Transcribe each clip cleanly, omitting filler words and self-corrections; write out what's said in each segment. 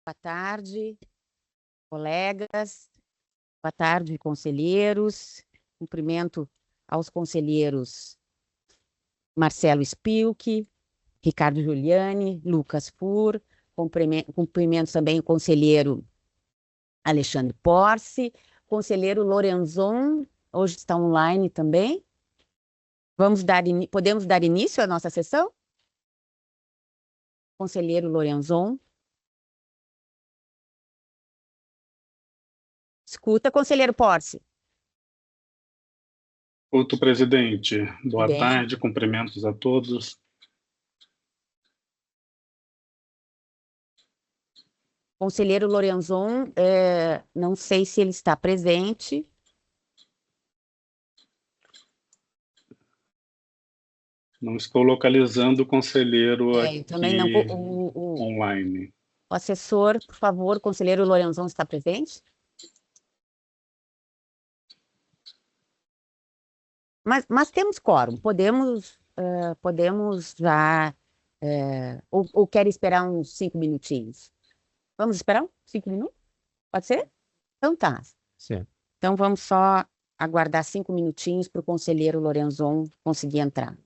Boa tarde, colegas. Boa tarde, conselheiros. Cumprimento aos conselheiros Marcelo Spilk, Ricardo Giuliani, Lucas Fur. Cumprimento também o conselheiro Alexandre Porce, conselheiro Lorenzon, hoje está online também. Podemos dar início à nossa sessão? Conselheiro Lorenzon. Escuta, conselheiro Porce. Outro presidente, boa Bem. tarde, cumprimentos a todos. Conselheiro Lorenzon, não sei se ele está presente. Não estou localizando o conselheiro Eu também não. aqui online. O assessor, por favor, conselheiro Lorenzon está presente? Mas temos quórum, podemos já... ou quer esperar uns 5 minutinhos? Vamos esperar uns 5 minutos? Pode ser? Então tá. Certo. Então vamos só aguardar 5 minutinhos para o conselheiro Lorenzon conseguir entrar.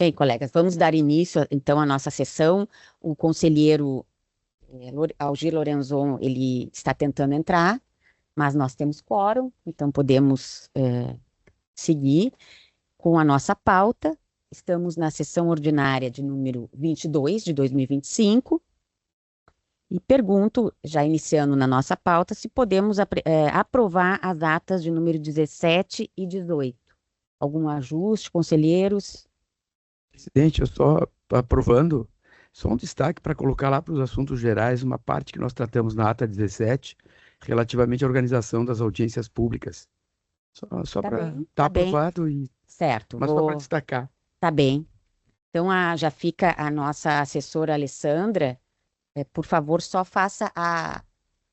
Bem, colegas, vamos dar início, então, à nossa sessão. O conselheiro Algir Lorenzon, ele está tentando entrar, mas nós temos quórum, então podemos seguir com a nossa pauta. Estamos na sessão ordinária de número 22 de 2025 e pergunto, já iniciando na nossa pauta, se podemos aprovar as atas de número 17 e 18. Algum ajuste, conselheiros? Presidente, eu só aprovando, só um destaque para colocar lá para os assuntos gerais, uma parte que nós tratamos na ata 17, relativamente à organização das audiências públicas. Só Tá para bem, estar tá bem. aprovado, Certo, mas só para destacar. Tá bem. Então, já fica a nossa assessora Alessandra, por favor, só faça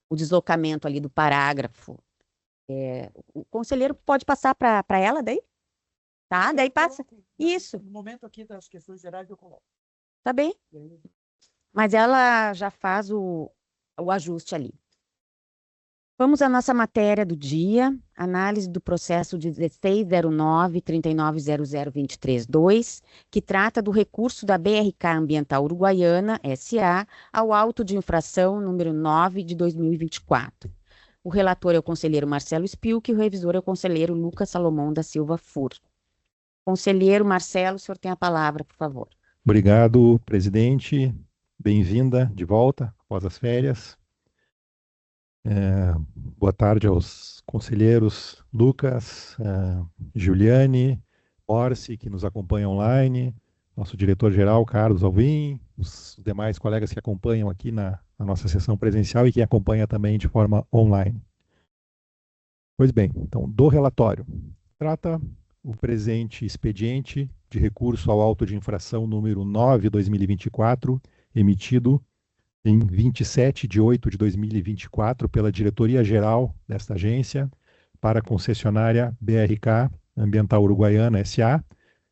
o deslocamento ali do parágrafo. O conselheiro pode passar para ela daí? Tá, daí passa. Isso. No momento aqui das questões gerais eu coloco. Tá bem. Mas ela já faz o ajuste ali. Vamos à nossa matéria do dia, análise do processo 1609-390023-2, que trata do recurso da BRK Ambiental Uruguaiana, SA, ao auto de infração número 9 de 2024. O relator é o conselheiro Marcelo Spilk e o revisor é o conselheiro Lucas Salomão da Silva Fur. Conselheiro Marcelo, o senhor tem a palavra, por favor. Obrigado, presidente. Bem-vinda de volta após as férias. Boa tarde aos conselheiros Lucas, Juliane, Orsi, que nos acompanham online, nosso diretor-geral, Carlos Alvim, os demais colegas que acompanham aqui na nossa sessão presencial e que acompanha também de forma online. Pois bem, então, do relatório. Trata o presente expediente de recurso ao auto de infração número 9/2024, emitido em 27 de 8 de 2024 pela Diretoria-Geral desta agência para a concessionária BRK Ambiental Uruguaiana S.A.,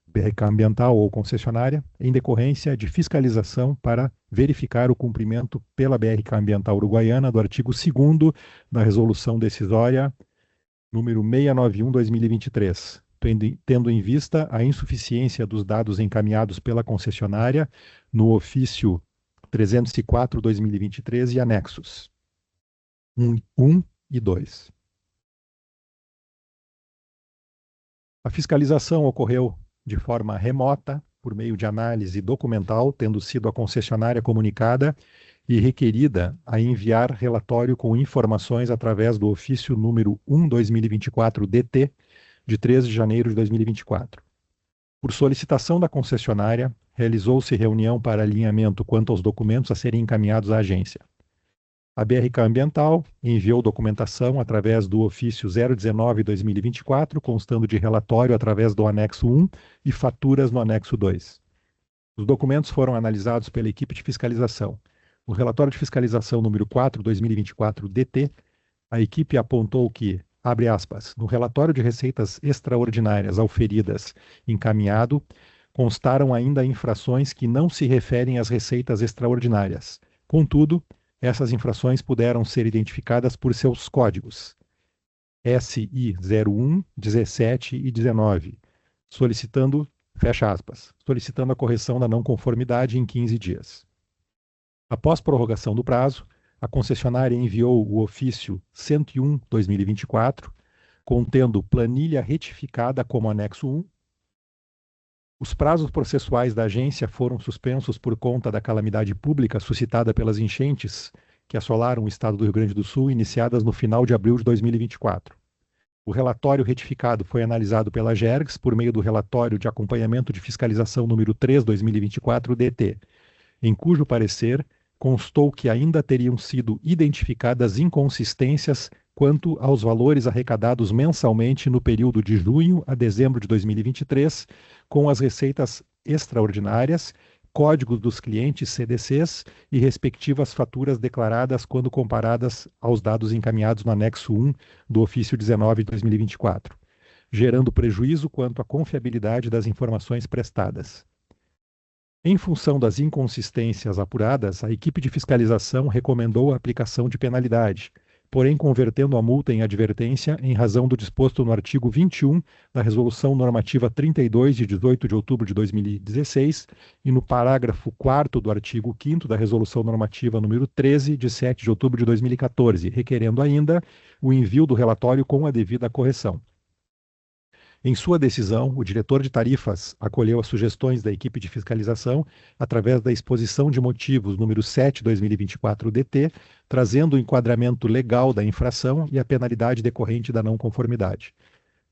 BRK Ambiental ou concessionária, em decorrência de fiscalização para verificar o cumprimento pela BRK Ambiental Uruguaiana do artigo 2º da Resolução Decisória número 691/2023, tendo em vista a insuficiência dos dados encaminhados pela concessionária no ofício 304/2023 e anexos 1 e 2. A fiscalização ocorreu de forma remota, por meio de análise documental, tendo sido a concessionária comunicada e requerida a enviar relatório com informações através do ofício número 1/2024-DT, de 13 de janeiro de 2024. Por solicitação da concessionária, realizou-se reunião para alinhamento quanto aos documentos a serem encaminhados à agência. A BRK Ambiental enviou documentação através do ofício 019/2024, constando de relatório através do anexo 1 e faturas no anexo 2. Os documentos foram analisados pela equipe de fiscalização. No relatório de fiscalização número 4/2024-DT, a equipe apontou que, abre aspas, no relatório de receitas extraordinárias auferidas encaminhado, constaram ainda infrações que não se referem às receitas extraordinárias. Contudo, essas infrações puderam ser identificadas por seus códigos SI 01, 17 e 19, solicitando, fecha aspas, solicitando a correção da não conformidade em 15 dias. Após prorrogação do prazo, a concessionária enviou o ofício 101/2024, contendo planilha retificada como anexo 1. Os prazos processuais da agência foram suspensos por conta da calamidade pública suscitada pelas enchentes que assolaram o estado do Rio Grande do Sul, iniciadas no final de abril de 2024. O relatório retificado foi analisado pela GERGS por meio do relatório de acompanhamento de fiscalização número 3/2024-DT, em cujo parecer constou que ainda teriam sido identificadas inconsistências quanto aos valores arrecadados mensalmente no período de junho a dezembro de 2023, com as receitas extraordinárias, códigos dos clientes CDCs e respectivas faturas declaradas quando comparadas aos dados encaminhados no anexo 1 do ofício 19 de 2024, gerando prejuízo quanto à confiabilidade das informações prestadas. Em função das inconsistências apuradas, a equipe de fiscalização recomendou a aplicação de penalidade, porém convertendo a multa em advertência em razão do disposto no artigo 21 da Resolução Normativa 32, de 18 de outubro de 2016, e no parágrafo 4º do artigo 5º da Resolução Normativa número 13, de 7 de outubro de 2014, requerendo ainda o envio do relatório com a devida correção. Em sua decisão, o diretor de tarifas acolheu as sugestões da equipe de fiscalização através da exposição de motivos número 7/2024-DT, trazendo o enquadramento legal da infração e a penalidade decorrente da não conformidade.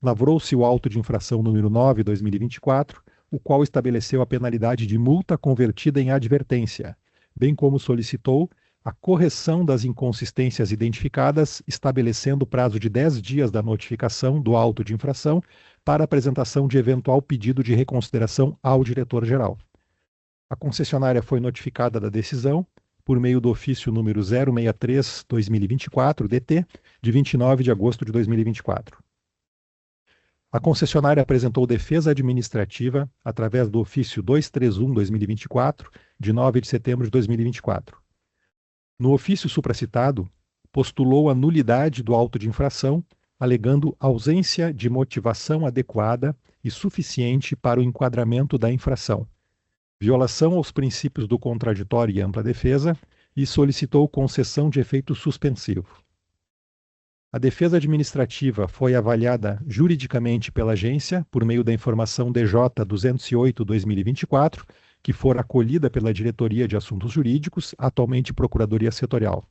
Lavrou-se o auto de infração número 9/2024, o qual estabeleceu a penalidade de multa convertida em advertência, bem como solicitou a correção das inconsistências identificadas, estabelecendo prazo de 10 dias da notificação do auto de infração para apresentação de eventual pedido de reconsideração ao diretor-geral. A concessionária foi notificada da decisão por meio do ofício número 063/2024, de 29 de agosto de 2024. A concessionária apresentou defesa administrativa através do ofício 231/2024, de 9 de setembro de 2024. No ofício supracitado, postulou a nulidade do auto de infração, alegando ausência de motivação adequada e suficiente para o enquadramento da infração, violação aos princípios do contraditório e ampla defesa, e solicitou concessão de efeito suspensivo. A defesa administrativa foi avaliada juridicamente pela agência por meio da informação DJ 208/2024, que for acolhida pela Diretoria de Assuntos Jurídicos, atualmente Procuradoria Setorial.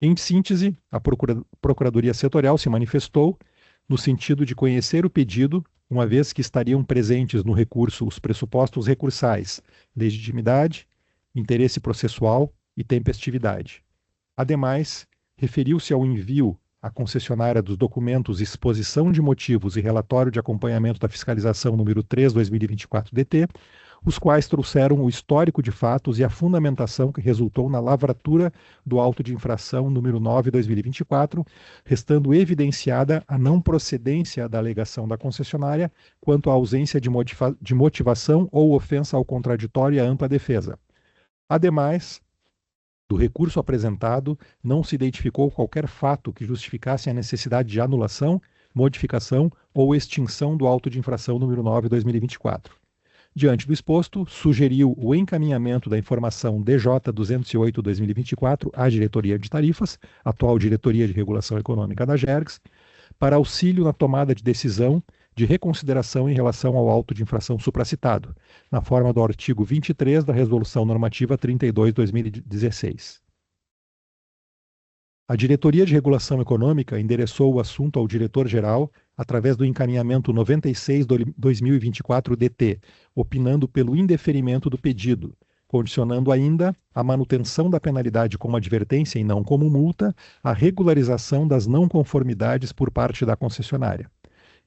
Em síntese, a Procuradoria Setorial se manifestou no sentido de conhecer o pedido, uma vez que estariam presentes no recurso os pressupostos recursais, legitimidade, interesse processual e tempestividade. Ademais, referiu-se ao envio à concessionária dos documentos Exposição de Motivos e Relatório de Acompanhamento da Fiscalização número 3/2024-DT, os quais trouxeram o histórico de fatos e a fundamentação que resultou na lavratura do auto de infração número 9/2024, restando evidenciada a não procedência da alegação da concessionária quanto à ausência de motivação ou ofensa ao contraditório e à ampla defesa. Ademais, do recurso apresentado, não se identificou qualquer fato que justificasse a necessidade de anulação, modificação ou extinção do auto de infração número 9/2024. Diante do exposto, sugeriu o encaminhamento da informação DJ 208/2024 à Diretoria de Tarifas, atual Diretoria de Regulação Econômica da GERGS, para auxílio na tomada de decisão de reconsideração em relação ao auto de infração supracitado, na forma do artigo 23 da Resolução Normativa 32/2016. A Diretoria de Regulação Econômica endereçou o assunto ao diretor-geral através do encaminhamento 96/2024-DT, opinando pelo indeferimento do pedido, condicionando ainda a manutenção da penalidade como advertência e não como multa, a regularização das não conformidades por parte da concessionária.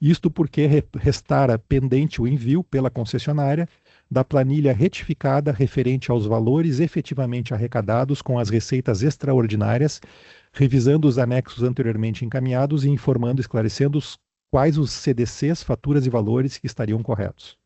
Isto porque restara pendente o envio pela concessionária da planilha retificada referente aos valores efetivamente arrecadados com as receitas extraordinárias, revisando os anexos anteriormente encaminhados e informando, esclarecendo quais os CDCs, faturas e valores que estariam corretos.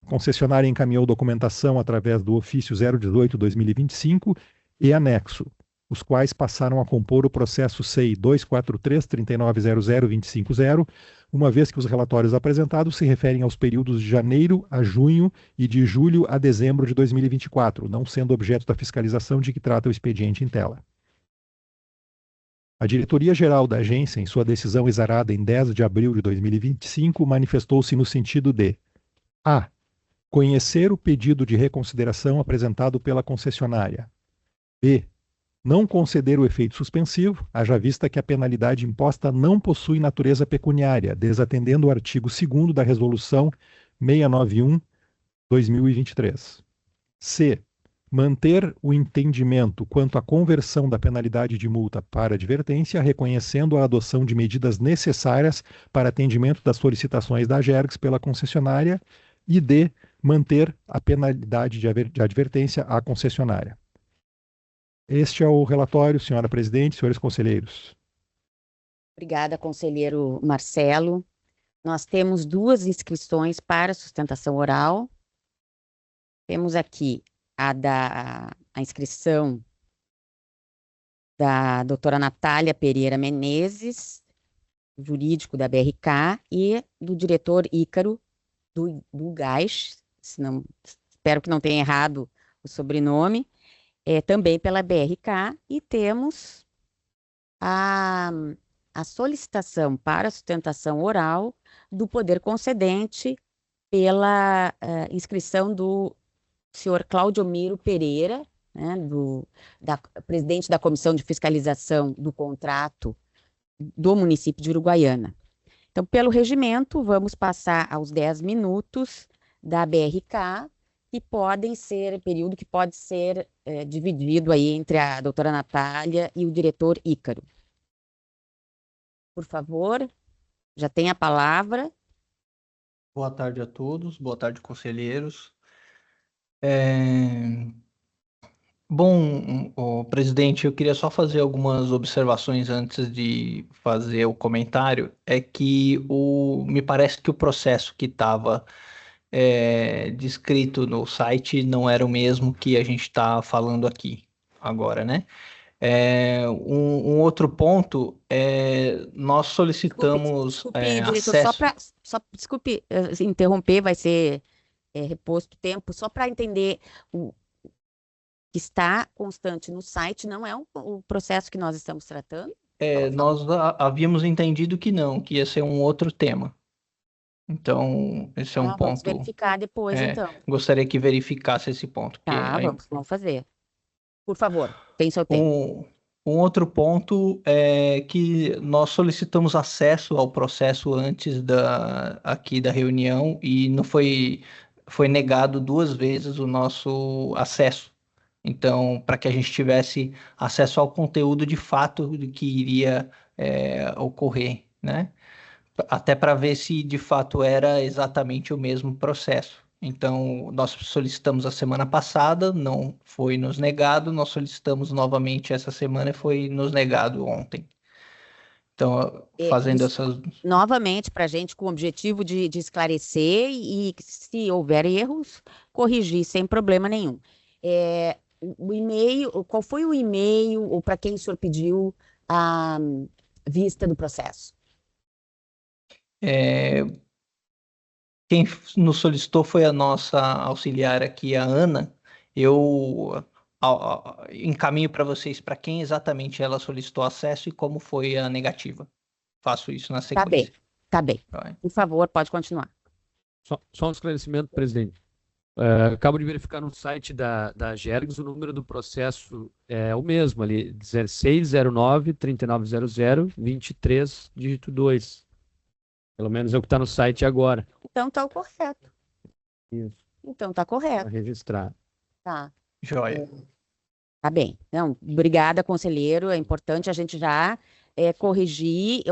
A concessionária encaminhou documentação através do ofício 018/2025 e anexo, os quais passaram a compor o processo SEI 243-3900-250, uma vez que os relatórios apresentados se referem aos períodos de janeiro a junho e de julho a dezembro de 2024, não sendo objeto da fiscalização de que trata o expediente em tela. A Diretoria-Geral da Agência, em sua decisão exarada em 10 de abril de 2025, manifestou-se no sentido de: a. Conhecer o pedido de reconsideração apresentado pela concessionária. b. Não conceder o efeito suspensivo, haja vista que a penalidade imposta não possui natureza pecuniária, desatendendo o artigo 2º da Resolução 691/2023. c. Manter o entendimento quanto à conversão da penalidade de multa para advertência, reconhecendo a adoção de medidas necessárias para atendimento das solicitações da GERGS pela concessionária, e d. Manter a penalidade de advertência à concessionária. Este é o relatório, senhora presidente, senhores conselheiros. Obrigada, conselheiro Marcelo. Nós temos 2 inscrições para sustentação oral. Temos aqui a inscrição da doutora Natália Pereira Menezes, jurídico da BRK, e do diretor Ícaro do Gás, espero que não tenha errado o sobrenome, também pela BRK, e temos a solicitação para sustentação oral do poder concedente pela inscrição do senhor Cláudio Miro Pereira, né, presidente da Comissão de Fiscalização do Contrato do município de Uruguaiana. Então, pelo regimento, vamos passar aos 10 minutos da BRK, período que pode ser dividido aí entre a doutora Natália e o diretor Ícaro. Por favor, já tem a palavra. Boa tarde a todos, boa tarde, conselheiros. Bom, presidente, eu queria só fazer algumas observações antes de fazer o comentário. É que me parece que o processo que estava descrito no site não era o mesmo que a gente está falando aqui agora, né? Um outro ponto é nós solicitamos Desculpe, diretor, acesso. desculpe interromper, vai ser reposto tempo, só para entender o que está constante no site, não é o processo que nós estamos tratando? Nós havíamos entendido que não, que ia ser um outro tema. Então, esse é um Vamos ponto. verificar depois, então. Gostaria que verificasse esse ponto. Tá, vamos fazer. Por favor, tem seu tempo. Um outro ponto é que nós solicitamos acesso ao processo antes aqui da reunião e não foi negado 2 vezes o nosso acesso. Então, para que a gente tivesse acesso ao conteúdo de fato do que iria ocorrer, né? Até para ver se de fato era exatamente o mesmo processo. Então, nós solicitamos a semana passada, não foi nos negado, nós solicitamos novamente essa semana e foi nos negado ontem. Então, fazendo essas. Novamente, para a gente, com o objetivo de esclarecer e, se houver erros, corrigir sem problema nenhum. O e-mail, qual foi o e-mail, ou para quem o senhor pediu a vista do processo? Quem nos solicitou foi a nossa auxiliar aqui, a Ana. Eu encaminho para vocês para quem exatamente ela solicitou acesso e como foi a negativa. Faço isso na sequência. Tá bem. Por favor, pode continuar. Só um esclarecimento, presidente. Acabo de verificar no site da Gergs, o número do processo é o mesmo ali, 1609-3900-23, dígito 2. Pelo menos é o que está no site agora. Então está correto. Isso. Então está correto. Para registrar. Tá. Joia. Tá bem. Não, obrigada, conselheiro. É importante a gente já corrigir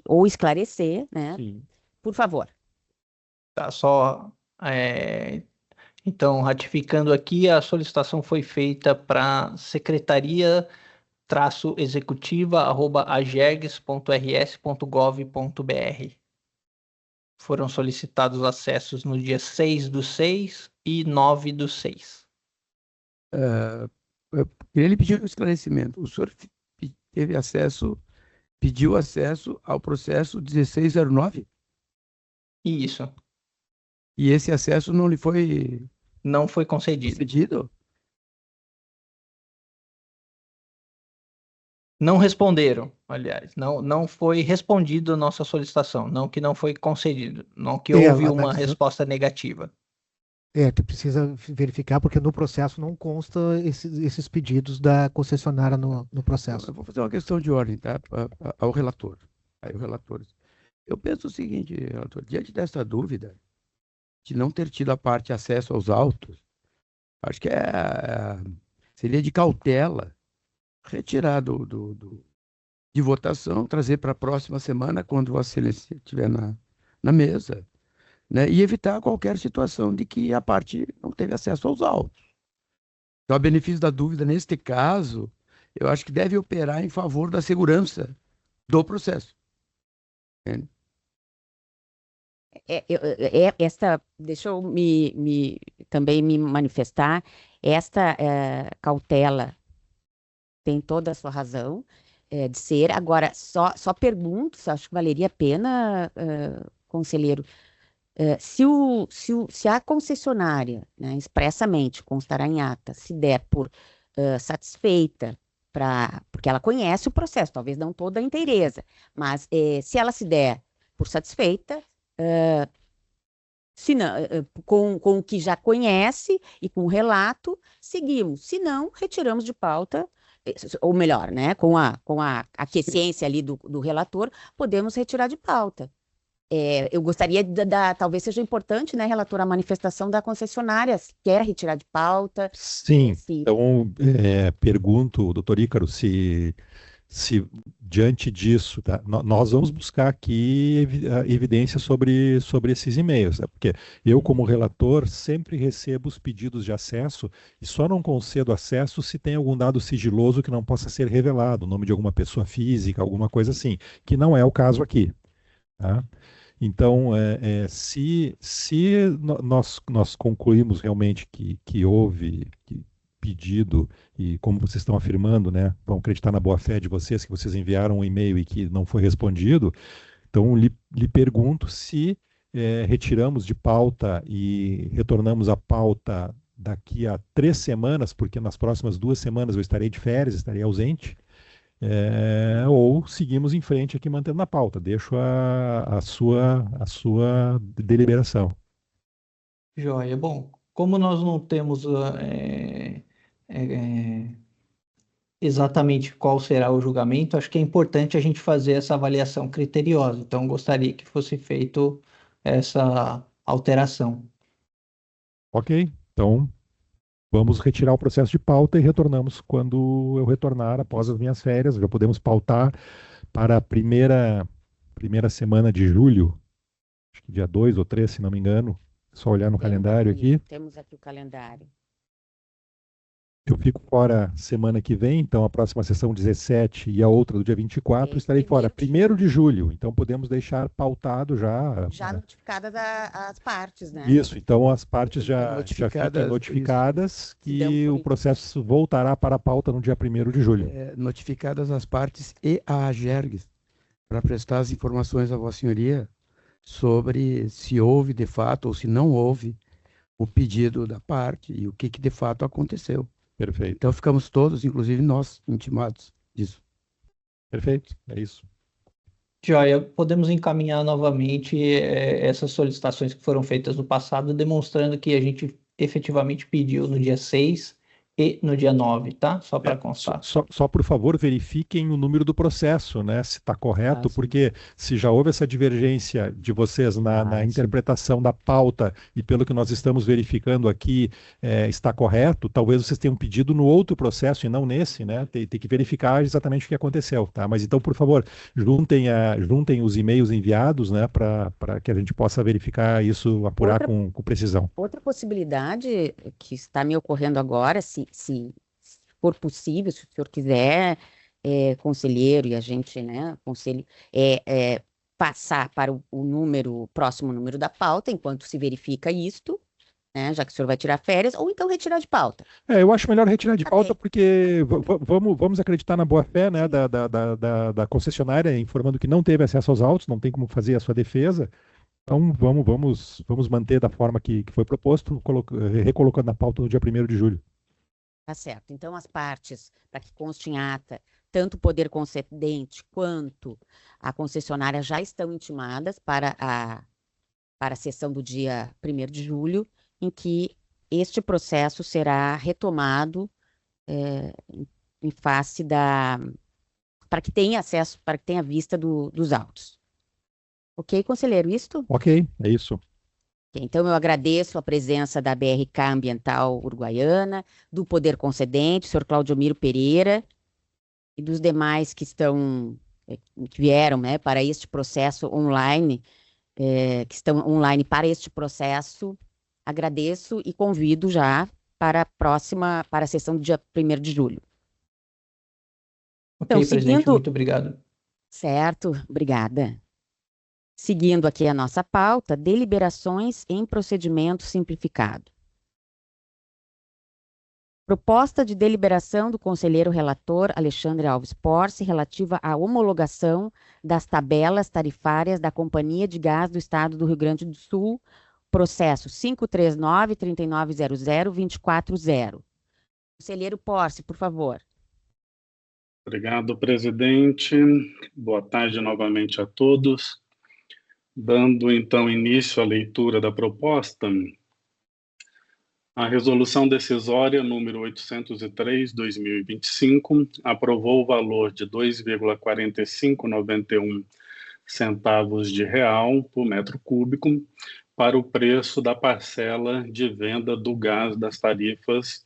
ou esclarecer, né? Sim. Por favor. Tá, só... Então, ratificando aqui, a solicitação foi feita para secretaria-executiva@agergs.rs.gov.br. Foram solicitados acessos no dia 6/6 e 9/6. Ele pediu um esclarecimento. O senhor teve acesso, pediu acesso ao processo 1609? Isso. E esse acesso não lhe foi Não foi concedido. concedido? Não responderam, aliás. Não foi respondido a nossa solicitação. Não que não foi concedido. Não que houve uma resposta negativa. Tu precisa verificar, porque no processo não consta esses pedidos da concessionária no processo. Eu vou fazer uma questão de ordem, tá? Ao relator. Aí, o relator. Eu penso o seguinte, relator, diante dessa dúvida de não ter tido a parte acesso aos autos, acho que seria de cautela retirar de votação, trazer para a próxima semana, quando Vossa Excelência estiver na mesa, né, e evitar qualquer situação de que a parte não teve acesso aos autos. Então, a benefício da dúvida, neste caso, eu acho que deve operar em favor da segurança do processo. Entende? Deixa eu também me manifestar. Esta cautela tem toda a sua razão de ser. Agora, só pergunto, acho que valeria a pena, conselheiro, se a concessionária, né, expressamente constará em ata, se der por satisfeita, porque ela conhece o processo, talvez não toda a inteireza, mas se ela se der por satisfeita, se não, com o que já conhece e com o relato, seguimos. Se não, retiramos de pauta, ou melhor, né, com a aquiescência ali do relator, podemos retirar de pauta. Eu gostaria talvez seja importante, né, relator, a manifestação da concessionária, se quer retirar de pauta. Sim, então pergunto, doutor Ícaro, se diante disso, tá, nós vamos buscar aqui evidência sobre esses e-mails, né? Porque eu, como relator, sempre recebo os pedidos de acesso e só não concedo acesso se tem algum dado sigiloso que não possa ser revelado, o nome de alguma pessoa física, alguma coisa assim, que não é o caso aqui. Tá? Então, se nós concluímos realmente que houve, pedido, e como vocês estão afirmando, né, vão acreditar na boa-fé de vocês, que vocês enviaram um e-mail e que não foi respondido, então lhe pergunto se retiramos de pauta e retornamos à pauta daqui a 3 semanas, porque nas próximas 2 semanas eu estarei de férias, estarei ausente, ou seguimos em frente aqui mantendo na pauta. Deixo a sua deliberação. Joia. Bom, como nós não temos exatamente qual será o julgamento, acho que é importante a gente fazer essa avaliação criteriosa. Então, gostaria que fosse feito essa alteração. Ok, então vamos retirar o processo de pauta e retornamos quando eu retornar após as minhas férias. Já podemos pautar para a primeira semana de julho, acho que dia 2 ou 3, se não me engano. Só olhar no calendário aqui. Temos aqui o calendário. Eu fico fora semana que vem, então a próxima sessão 17 e a outra do dia 24, estarei fora 1º de julho. Então podemos deixar pautado já. Já notificadas as partes, né? Isso, então as partes já fiquem notificadas que o processo voltará para a pauta no dia 1º de julho. Notificadas as partes e a AGERGS para prestar as informações à Vossa Senhoria sobre se houve de fato ou se não houve o pedido da parte e o que de fato aconteceu. Perfeito. Então ficamos todos, inclusive nós, intimados disso. Perfeito, é isso. Joia, podemos encaminhar novamente essas solicitações que foram feitas no passado, demonstrando que a gente efetivamente pediu no dia 6 e no dia 9, tá? Só para constar. Só, por favor, verifiquem o número do processo, né? Se está correto, porque se já houve essa divergência de vocês na interpretação da pauta e pelo que nós estamos verificando aqui está correto, talvez vocês tenham pedido no outro processo e não nesse, né? Tem que verificar exatamente o que aconteceu, tá? Mas então, por favor, juntem os e-mails enviados, né? Para que a gente possa verificar isso, apurar com precisão. Outra possibilidade que está me ocorrendo agora, se for possível, se o senhor quiser, conselheiro, e a gente, né, conselho, passar para o próximo número da pauta, enquanto se verifica isto, né, já que o senhor vai tirar férias, ou então retirar de pauta. Eu acho melhor retirar de pauta, porque vamos acreditar na boa-fé, né, da concessionária, informando que não teve acesso aos autos, não tem como fazer a sua defesa. Então, vamos manter da forma que foi proposto, recolocando na pauta no dia 1º de julho. Tá certo. Então, as partes, para que conste em ata, tanto o poder concedente quanto a concessionária já estão intimadas para a sessão do dia 1º de julho, em que este processo será retomado em face para que tenha acesso, para que tenha vista dos autos. Ok, conselheiro, isto? Ok, é isso. Então, eu agradeço a presença da BRK Ambiental Uruguaiana, do Poder Concedente, o senhor Claudio Miro Pereira, e dos demais que vieram, né, para este processo online, que estão online para este processo. Agradeço e convido já para a sessão do dia 1º de julho. Ok, então, presidente, muito obrigado. Certo, obrigada. Seguindo aqui a nossa pauta, deliberações em procedimento simplificado. Proposta de deliberação do conselheiro relator Alexandre Alves Porce relativa à homologação das tabelas tarifárias da Companhia de Gás do Estado do Rio Grande do Sul, processo 539-3900-240. Conselheiro Porce, por favor. Obrigado, presidente. Boa tarde novamente a todos. Dando, então, início à leitura da proposta, a resolução decisória número 803/2025 aprovou o valor de 2,4591 centavos de real por metro cúbico para o preço da parcela de venda do gás das tarifas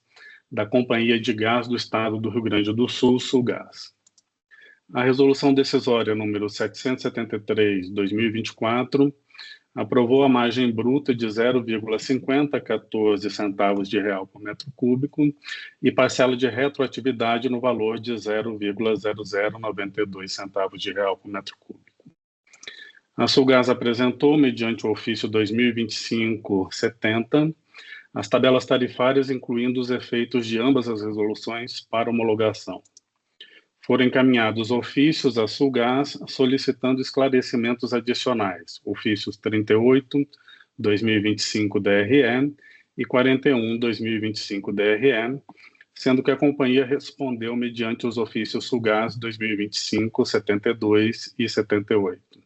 da Companhia de Gás do Estado do Rio Grande do Sul, Sulgás. A resolução decisória número 773/2024 aprovou a margem bruta de 0,5014 centavos de real por metro cúbico e parcela de retroatividade no valor de 0,0092 centavos de real por metro cúbico. A Sulgás apresentou, mediante o ofício 2025-70, as tabelas tarifárias, incluindo os efeitos de ambas as resoluções para homologação. Foram encaminhados ofícios à Sulgás solicitando esclarecimentos adicionais, ofícios 38, 2025 DRE e 41, 2025 DRE, sendo que a companhia respondeu mediante os ofícios Sulgás 2025, 72 e 78.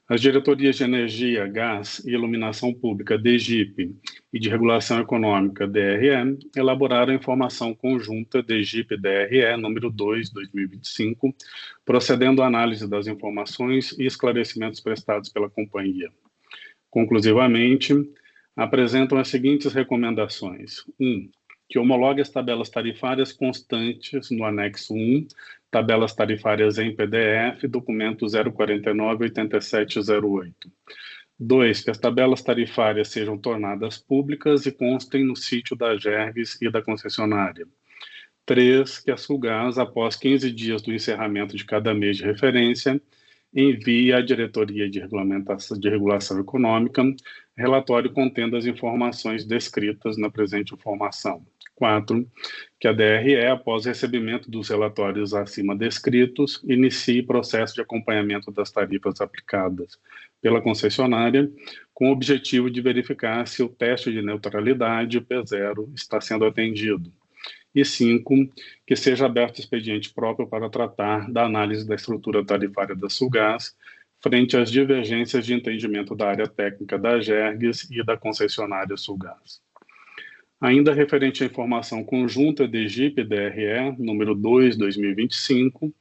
As diretorias de Energia, Gás e Iluminação Pública, DEGIP, e de Regulação Econômica, DRE, elaboraram a informação conjunta DEGIP-DRE número 2, 2025, procedendo à análise das informações e esclarecimentos prestados pela companhia. Conclusivamente, apresentam as seguintes recomendações. 1. Que homologue as tabelas tarifárias constantes no anexo 1, tabelas tarifárias em PDF, documento 049-8708. 2. Que as tabelas tarifárias sejam tornadas públicas e constem no sítio da Gergs e da concessionária. 3. Que a Sulgás, após 15 dias do encerramento de cada mês de referência, envie à Diretoria de Regulação Econômica relatório contendo as informações descritas na presente informação. 4. Que a DRE, após recebimento dos relatórios acima descritos, inicie processo de acompanhamento das tarifas aplicadas pela concessionária, com o objetivo de verificar se o teste de neutralidade P0 está sendo atendido. E 5. Que seja aberto expediente próprio para tratar da análise da estrutura tarifária da Sulgás, frente às divergências de entendimento da área técnica da Gergs e da concessionária Sulgás. Ainda referente à informação conjunta DEGIP-DRE, número 2, 2025,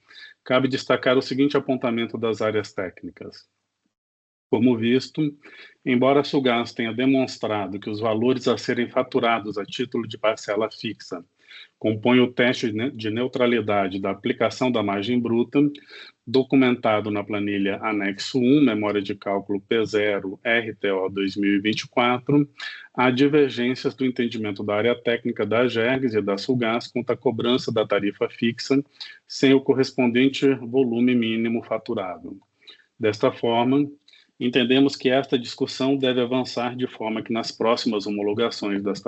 cabe destacar o seguinte apontamento das áreas técnicas. Como visto, embora a Sulgás tenha demonstrado que os valores a serem faturados a título de parcela fixa compõem o teste de neutralidade da aplicação da margem bruta, documentado na planilha anexo 1, memória de cálculo P0 RTO 2024, há divergências do entendimento da área técnica da Gergs e da Sulgás quanto à cobrança da tarifa fixa, sem o correspondente volume mínimo faturado. Desta forma, entendemos que esta discussão deve avançar de forma que nas próximas homologações das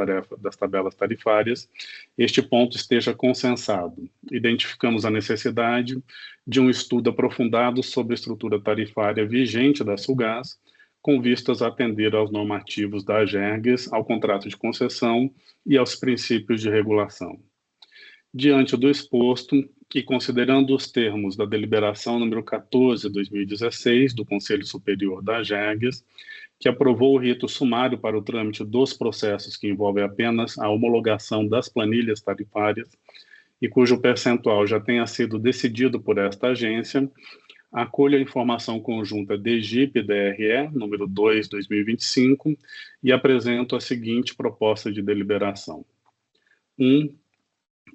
tabelas tarifárias, este ponto esteja consensado. Identificamos a necessidade de um estudo aprofundado sobre a estrutura tarifária vigente da Sulgás, com vistas a atender aos normativos da Gergs, ao contrato de concessão e aos princípios de regulação. Diante do exposto, e considerando os termos da deliberação número 14/2016 do Conselho Superior da Gergs, que aprovou o rito sumário para o trâmite dos processos que envolvem apenas a homologação das planilhas tarifárias e cujo percentual já tenha sido decidido por esta agência, acolho a informação conjunta DEGIP-DRE, número 2, 2025, e apresento a seguinte proposta de deliberação. 1.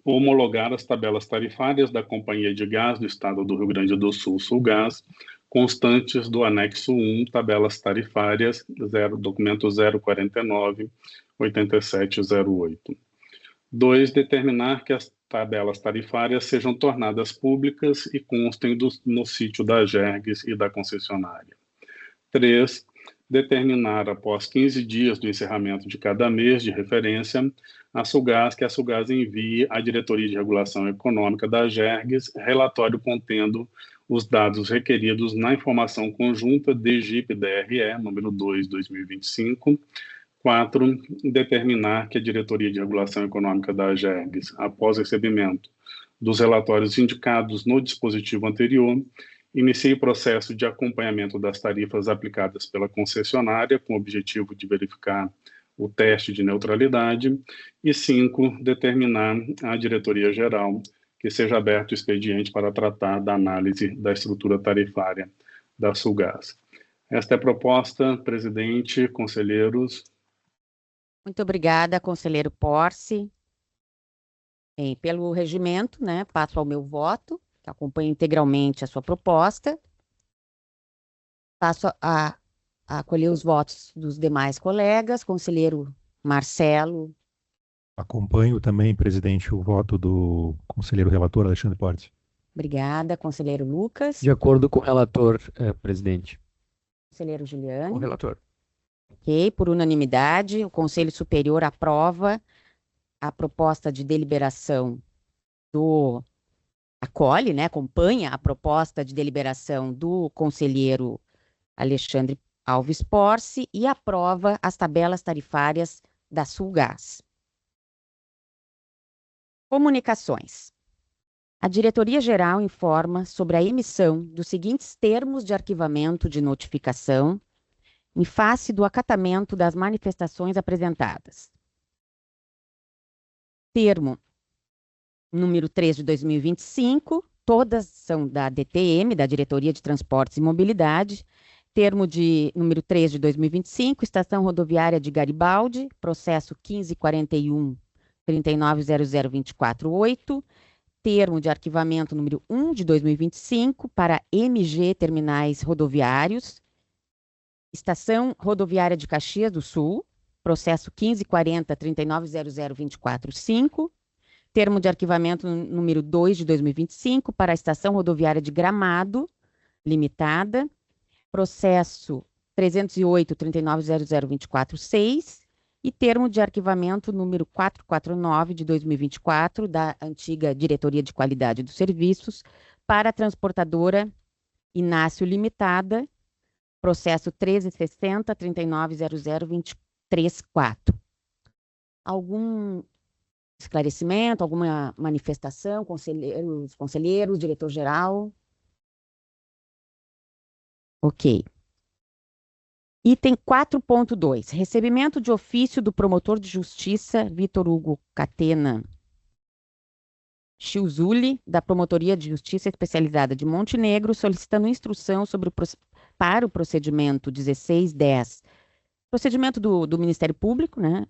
Homologar as tabelas tarifárias da Companhia de Gás do Estado do Rio Grande do Sul, Sulgás, constantes do anexo 1, tabelas tarifárias, documento 049-8708. 2. Determinar que as tabelas tarifárias sejam tornadas públicas e constem no sítio da Gergs e da concessionária. 3. Determinar, após 15 dias do encerramento de cada mês de referência, que a Sulgás envie à Diretoria de Regulação Econômica da Gergs relatório contendo os dados requeridos na informação conjunta DEGIP-DRE, número 2, 2025. 4. Determinar que a Diretoria de Regulação Econômica da Gergs, após recebimento dos relatórios indicados no dispositivo anterior, inicie processo de acompanhamento das tarifas aplicadas pela concessionária, com o objetivo de verificar o teste de neutralidade. E 5. Determinar à Diretoria-Geral que seja aberto o expediente para tratar da análise da estrutura tarifária da Sulgás. Esta é a proposta, presidente, conselheiros. Muito obrigada, conselheiro Porce. Pelo regimento, passo ao meu voto, que acompanha integralmente a sua proposta. Passo a acolher os votos dos demais colegas. Conselheiro Marcelo. Acompanho também, presidente, o voto do conselheiro relator Alexandre Porce. Obrigada. Conselheiro Lucas. De acordo com o relator, presidente. Conselheiro Juliane. O relator. Ok? Por unanimidade, o Conselho Superior aprova a proposta de deliberação acolhe, né, acompanha a proposta de deliberação do conselheiro Alexandre Alves Porce e aprova as tabelas tarifárias da Sulgás. Comunicações. A Diretoria-Geral informa sobre a emissão dos seguintes termos de arquivamento de notificação em face do acatamento das manifestações apresentadas. Termo número 3 de 2025, todas são da DTM, da Diretoria de Transportes e Mobilidade. Termo de número 3 de 2025, Estação Rodoviária de Garibaldi, processo 1541 390024.8. Termo de arquivamento número 1 de 2025 para MG Terminais Rodoviários, Estação Rodoviária de Caxias do Sul, processo 1540 390024.5. Termo de arquivamento número 2 de 2025 para a Estação Rodoviária de Gramado, limitada, processo 308 390024.6 e termo de arquivamento número 449 de 2024 da antiga Diretoria de Qualidade dos Serviços para a transportadora Inácio Limitada, processo 1360 390023.4. Algum esclarecimento, alguma manifestação, conselheiros, diretor-geral? Ok. Item 4.2, recebimento de ofício do promotor de justiça Vitor Hugo Catena Chiuzuli, da Promotoria de Justiça Especializada de Montenegro, solicitando instrução para o procedimento 1610. Procedimento do Ministério Público, né?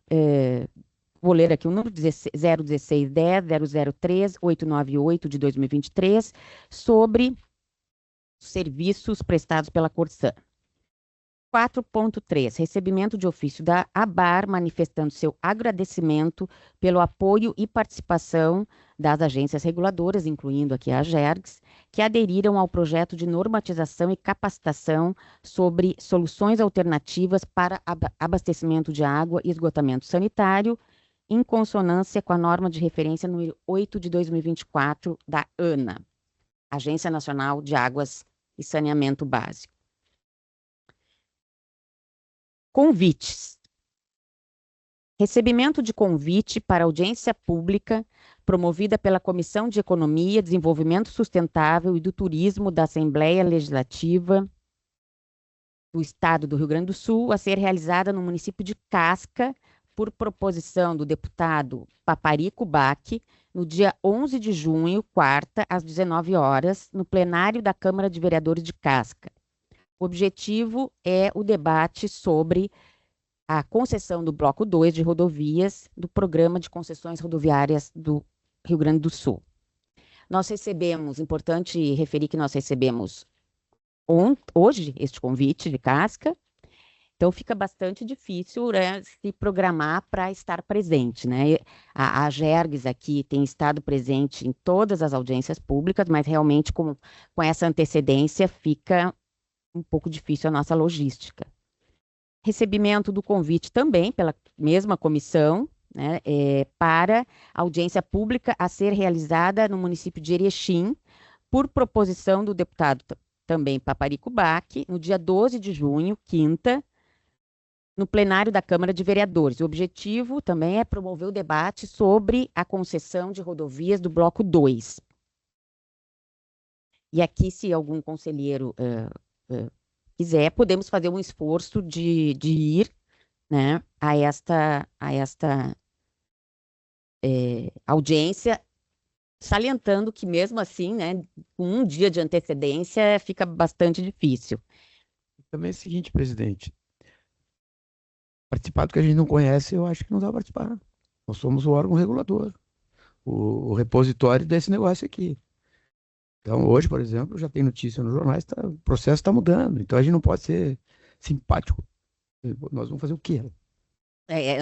Vou ler aqui o número 01610-003-898 de 2023, sobre serviços prestados pela Corsan. 4.3, recebimento de ofício da ABAR, manifestando seu agradecimento pelo apoio e participação das agências reguladoras, incluindo aqui a AGERGS, que aderiram ao projeto de normatização e capacitação sobre soluções alternativas para abastecimento de água e esgotamento sanitário, em consonância com a norma de referência número 8 de 2024 da ANA, Agência Nacional de Águas e Saneamento Básico. Convites. Recebimento de convite para audiência pública promovida pela Comissão de Economia, Desenvolvimento Sustentável e do Turismo da Assembleia Legislativa do Estado do Rio Grande do Sul, a ser realizada no município de Casca, por proposição do deputado Paparico Bach, no dia 11 de junho, quarta, às 19 horas, no plenário da Câmara de Vereadores de Casca. O objetivo é o debate sobre a concessão do bloco 2 de rodovias do Programa de Concessões Rodoviárias do Rio Grande do Sul. Nós recebemos, importante referir que nós recebemos hoje este convite de Casca, então fica bastante difícil, né, se programar para estar presente, né? A AGERGS aqui tem estado presente em todas as audiências públicas, mas realmente com essa antecedência fica um pouco difícil a nossa logística. Recebimento do convite também pela mesma comissão, né, para audiência pública a ser realizada no município de Erechim, por proposição do deputado também Paparico Bach, no dia 12 de junho, quinta, no plenário da Câmara de Vereadores. O objetivo também é promover o debate sobre a concessão de rodovias do bloco 2. E aqui, se algum conselheiro quiser, podemos fazer um esforço de ir, né, a esta audiência, salientando que mesmo assim, né, com um dia de antecedência, fica bastante difícil. Também é o seguinte, presidente, participar do que a gente não conhece, eu acho que não dá para participar. Nós somos o órgão regulador, o repositório desse negócio aqui. Então, hoje, por exemplo, já tem notícia nos jornais, o processo está mudando. Então, a gente não pode ser simpático. Nós vamos fazer o quê?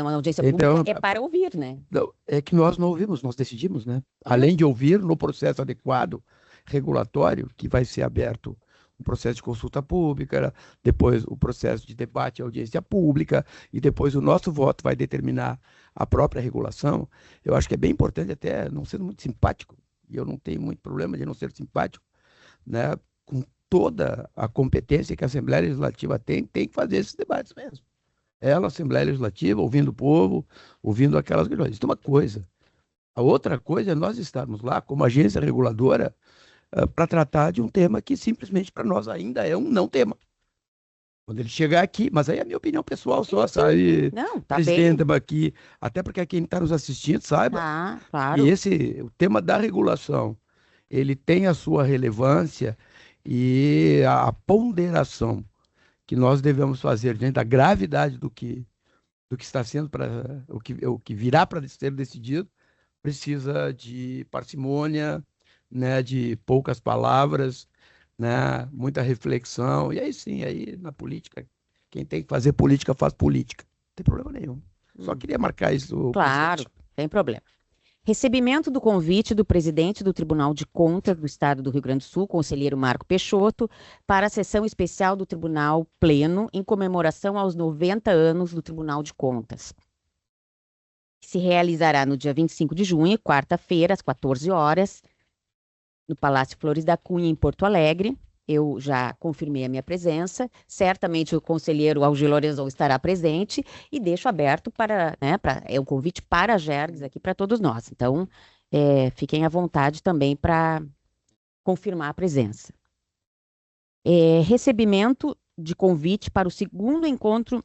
Uma audiência pública é para ouvir, né? Não, é que nós não ouvimos, nós decidimos, né? Além de ouvir, no processo adequado regulatório, que vai ser aberto o processo de consulta pública, depois o processo de debate e audiência pública, e depois o nosso voto vai determinar a própria regulação. Eu acho que é bem importante, até não sendo muito simpático, e eu não tenho muito problema de não ser simpático, né, com toda a competência que a Assembleia Legislativa tem que fazer esses debates mesmo. Ela, a Assembleia Legislativa, ouvindo o povo, ouvindo aquelas questões. Isso é uma coisa. A outra coisa é nós estarmos lá como agência reguladora para tratar de um tema que simplesmente para nós ainda é um não tema. Quando ele chegar aqui, mas aí é a minha opinião pessoal só, sabe? Não, tá Presidenta, bem. aqui, até porque quem está nos assistindo saiba Tá, que claro. o tema da regulação, ele tem a sua relevância e a ponderação que nós devemos fazer diante da gravidade do que está sendo o que virá para ser decidido, precisa de parcimônia, né, de poucas palavras, né, muita reflexão. E aí sim, aí na política, quem tem que fazer política faz política. Não tem problema nenhum. Só queria marcar isso, Claro, presidente. sem problema. Recebimento do convite do presidente do Tribunal de Contas do Estado do Rio Grande do Sul, conselheiro Marco Peixoto, para a sessão especial do Tribunal Pleno em comemoração aos 90 anos do Tribunal de Contas. Que se realizará no dia 25 de junho, quarta-feira, às 14 horas, no Palácio Flores da Cunha, em Porto Alegre. Eu já confirmei a minha presença. Certamente o conselheiro Algir Lorenzon estará presente e deixo aberto para, né, é um convite para a Gergs aqui para todos nós. Então, fiquem à vontade também para confirmar a presença. Recebimento de convite para o segundo encontro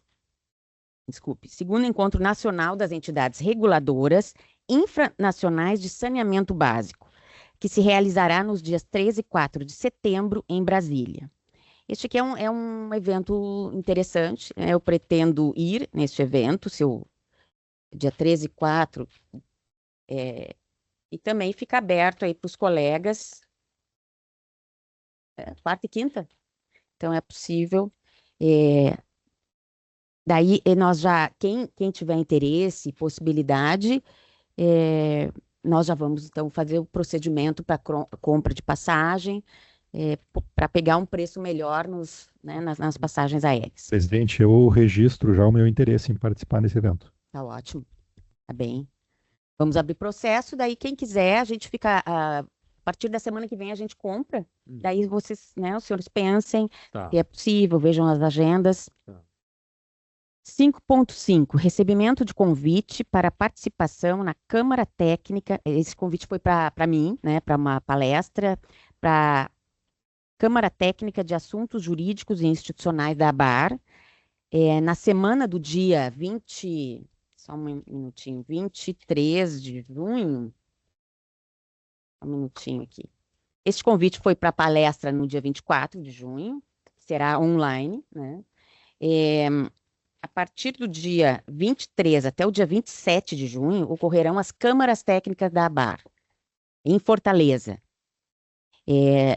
nacional das entidades reguladoras infranacionais de saneamento básico, que se realizará nos dias 13 e 4 de setembro, em Brasília. Este aqui é um evento interessante, né? Eu pretendo ir neste evento, dia 13 e 4, e também fica aberto aí para os colegas, quarta e quinta, então é possível. Daí, nós já, quem tiver interesse, possibilidade, nós já vamos, então, fazer o procedimento para compra de passagem, para pegar um preço melhor nas passagens aéreas. Presidente, eu registro já o meu interesse em participar desse evento. Tá ótimo, tá bem. Vamos abrir processo, daí quem quiser, a gente fica, a partir da semana que vem a gente compra, daí vocês, né, os senhores pensem se é possível, vejam as agendas. 5.5, recebimento de convite para participação na Câmara Técnica. Esse convite foi para mim, né, para uma palestra, para Câmara Técnica de Assuntos Jurídicos e Institucionais da ABAR, na semana do dia 23 de junho. Um minutinho aqui. Este convite foi para a palestra no dia 24 de junho, será online, né? A partir do dia 23 até o dia 27 de junho, ocorrerão as câmaras técnicas da ABAR, em Fortaleza.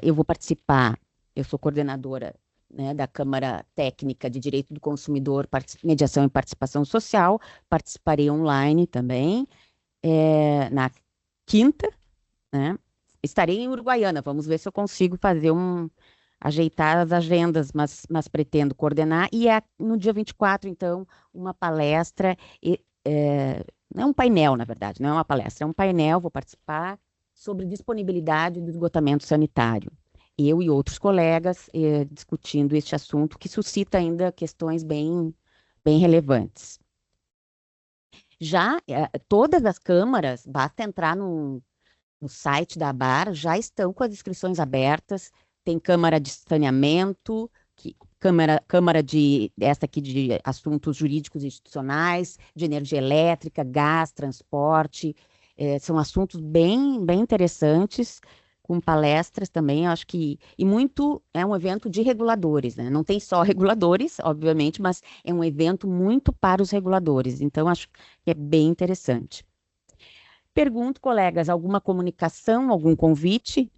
Eu vou participar, eu sou coordenadora, né, da Câmara Técnica de Direito do Consumidor, Mediação e Participação Social, participarei online também, na quinta, né? Estarei em Uruguaiana, vamos ver se eu consigo ajeitar as agendas, mas pretendo coordenar, e no dia 24, então, uma palestra, não é um painel, na verdade, não é uma palestra, é um painel, vou participar, sobre disponibilidade do esgotamento sanitário. Eu e outros colegas discutindo este assunto, que suscita ainda questões bem relevantes. Já todas as câmaras, basta entrar no site da ABAR, já estão com as inscrições abertas. Tem Câmara de Saneamento, Câmara essa aqui de Assuntos Jurídicos e Institucionais, de Energia Elétrica, Gás, Transporte. São assuntos bem interessantes, com palestras também, acho que... E muito é um evento de reguladores, né? Não tem só reguladores, obviamente, mas é um evento muito para os reguladores. Então, acho que é bem interessante. Pergunto, colegas, alguma comunicação, algum convite?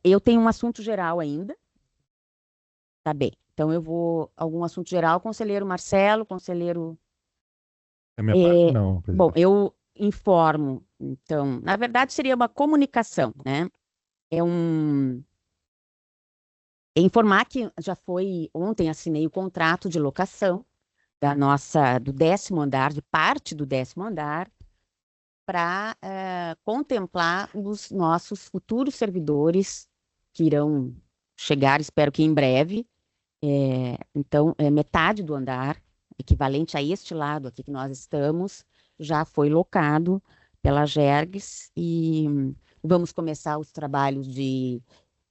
Eu tenho um assunto geral ainda. Tá bem. Então, eu vou... Algum assunto geral, conselheiro Marcelo, conselheiro... Da minha parte, não, presidente. Bom, eu informo. Então, na verdade, seria uma comunicação, né? informar que já foi ontem assinei o contrato de locação do 10º andar, de parte do 10º andar, para contemplar os nossos futuros servidores que irão chegar, espero que em breve. Então, metade do andar, equivalente a este lado aqui que nós estamos, já foi locado pela Gergs e vamos começar os trabalhos de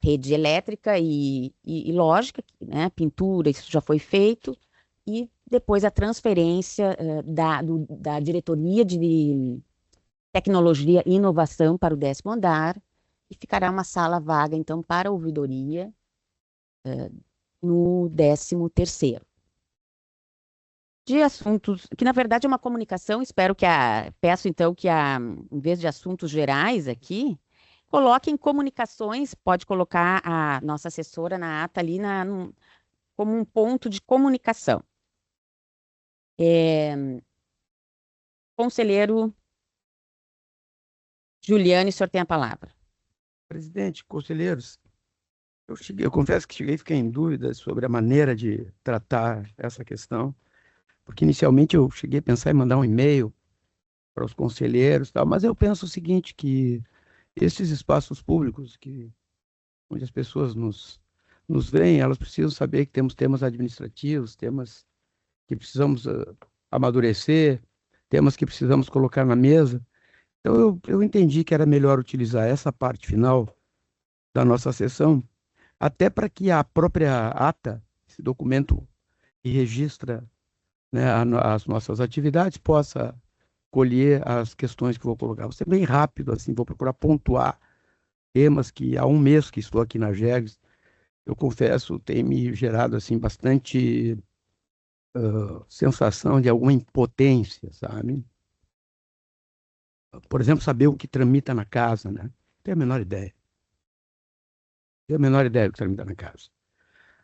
rede elétrica e lógica, né? Pintura, isso já foi feito, e depois a transferência da diretoria de tecnologia e inovação para o 10º andar, e ficará uma sala vaga, então, para ouvidoria no 13º. De assuntos, que na verdade é uma comunicação, peço então que em vez de assuntos gerais aqui, coloquem comunicações, pode colocar a nossa assessora na ata ali como um ponto de comunicação. Conselheiro Juliane, o senhor tem a palavra. Presidente, conselheiros, eu confesso que cheguei a ficar em dúvida sobre a maneira de tratar essa questão, porque inicialmente eu cheguei a pensar em mandar um e-mail para os conselheiros, tal, mas eu penso o seguinte, que esses espaços públicos onde as pessoas nos veem, elas precisam saber que temos temas administrativos, temas que precisamos amadurecer, temas que precisamos colocar na mesa. Então, eu entendi que era melhor utilizar essa parte final da nossa sessão, até para que a própria ata, esse documento que registra, né, as nossas atividades, possa colher as questões que vou colocar. Vou ser bem rápido, assim, vou procurar pontuar temas que há um mês que estou aqui na Gergs, eu confesso, tem me gerado assim, bastante sensação de alguma impotência, sabe? Por exemplo, saber o que tramita na casa, né? Não tenho a menor ideia. Não tenho a menor ideia do que tramita na casa.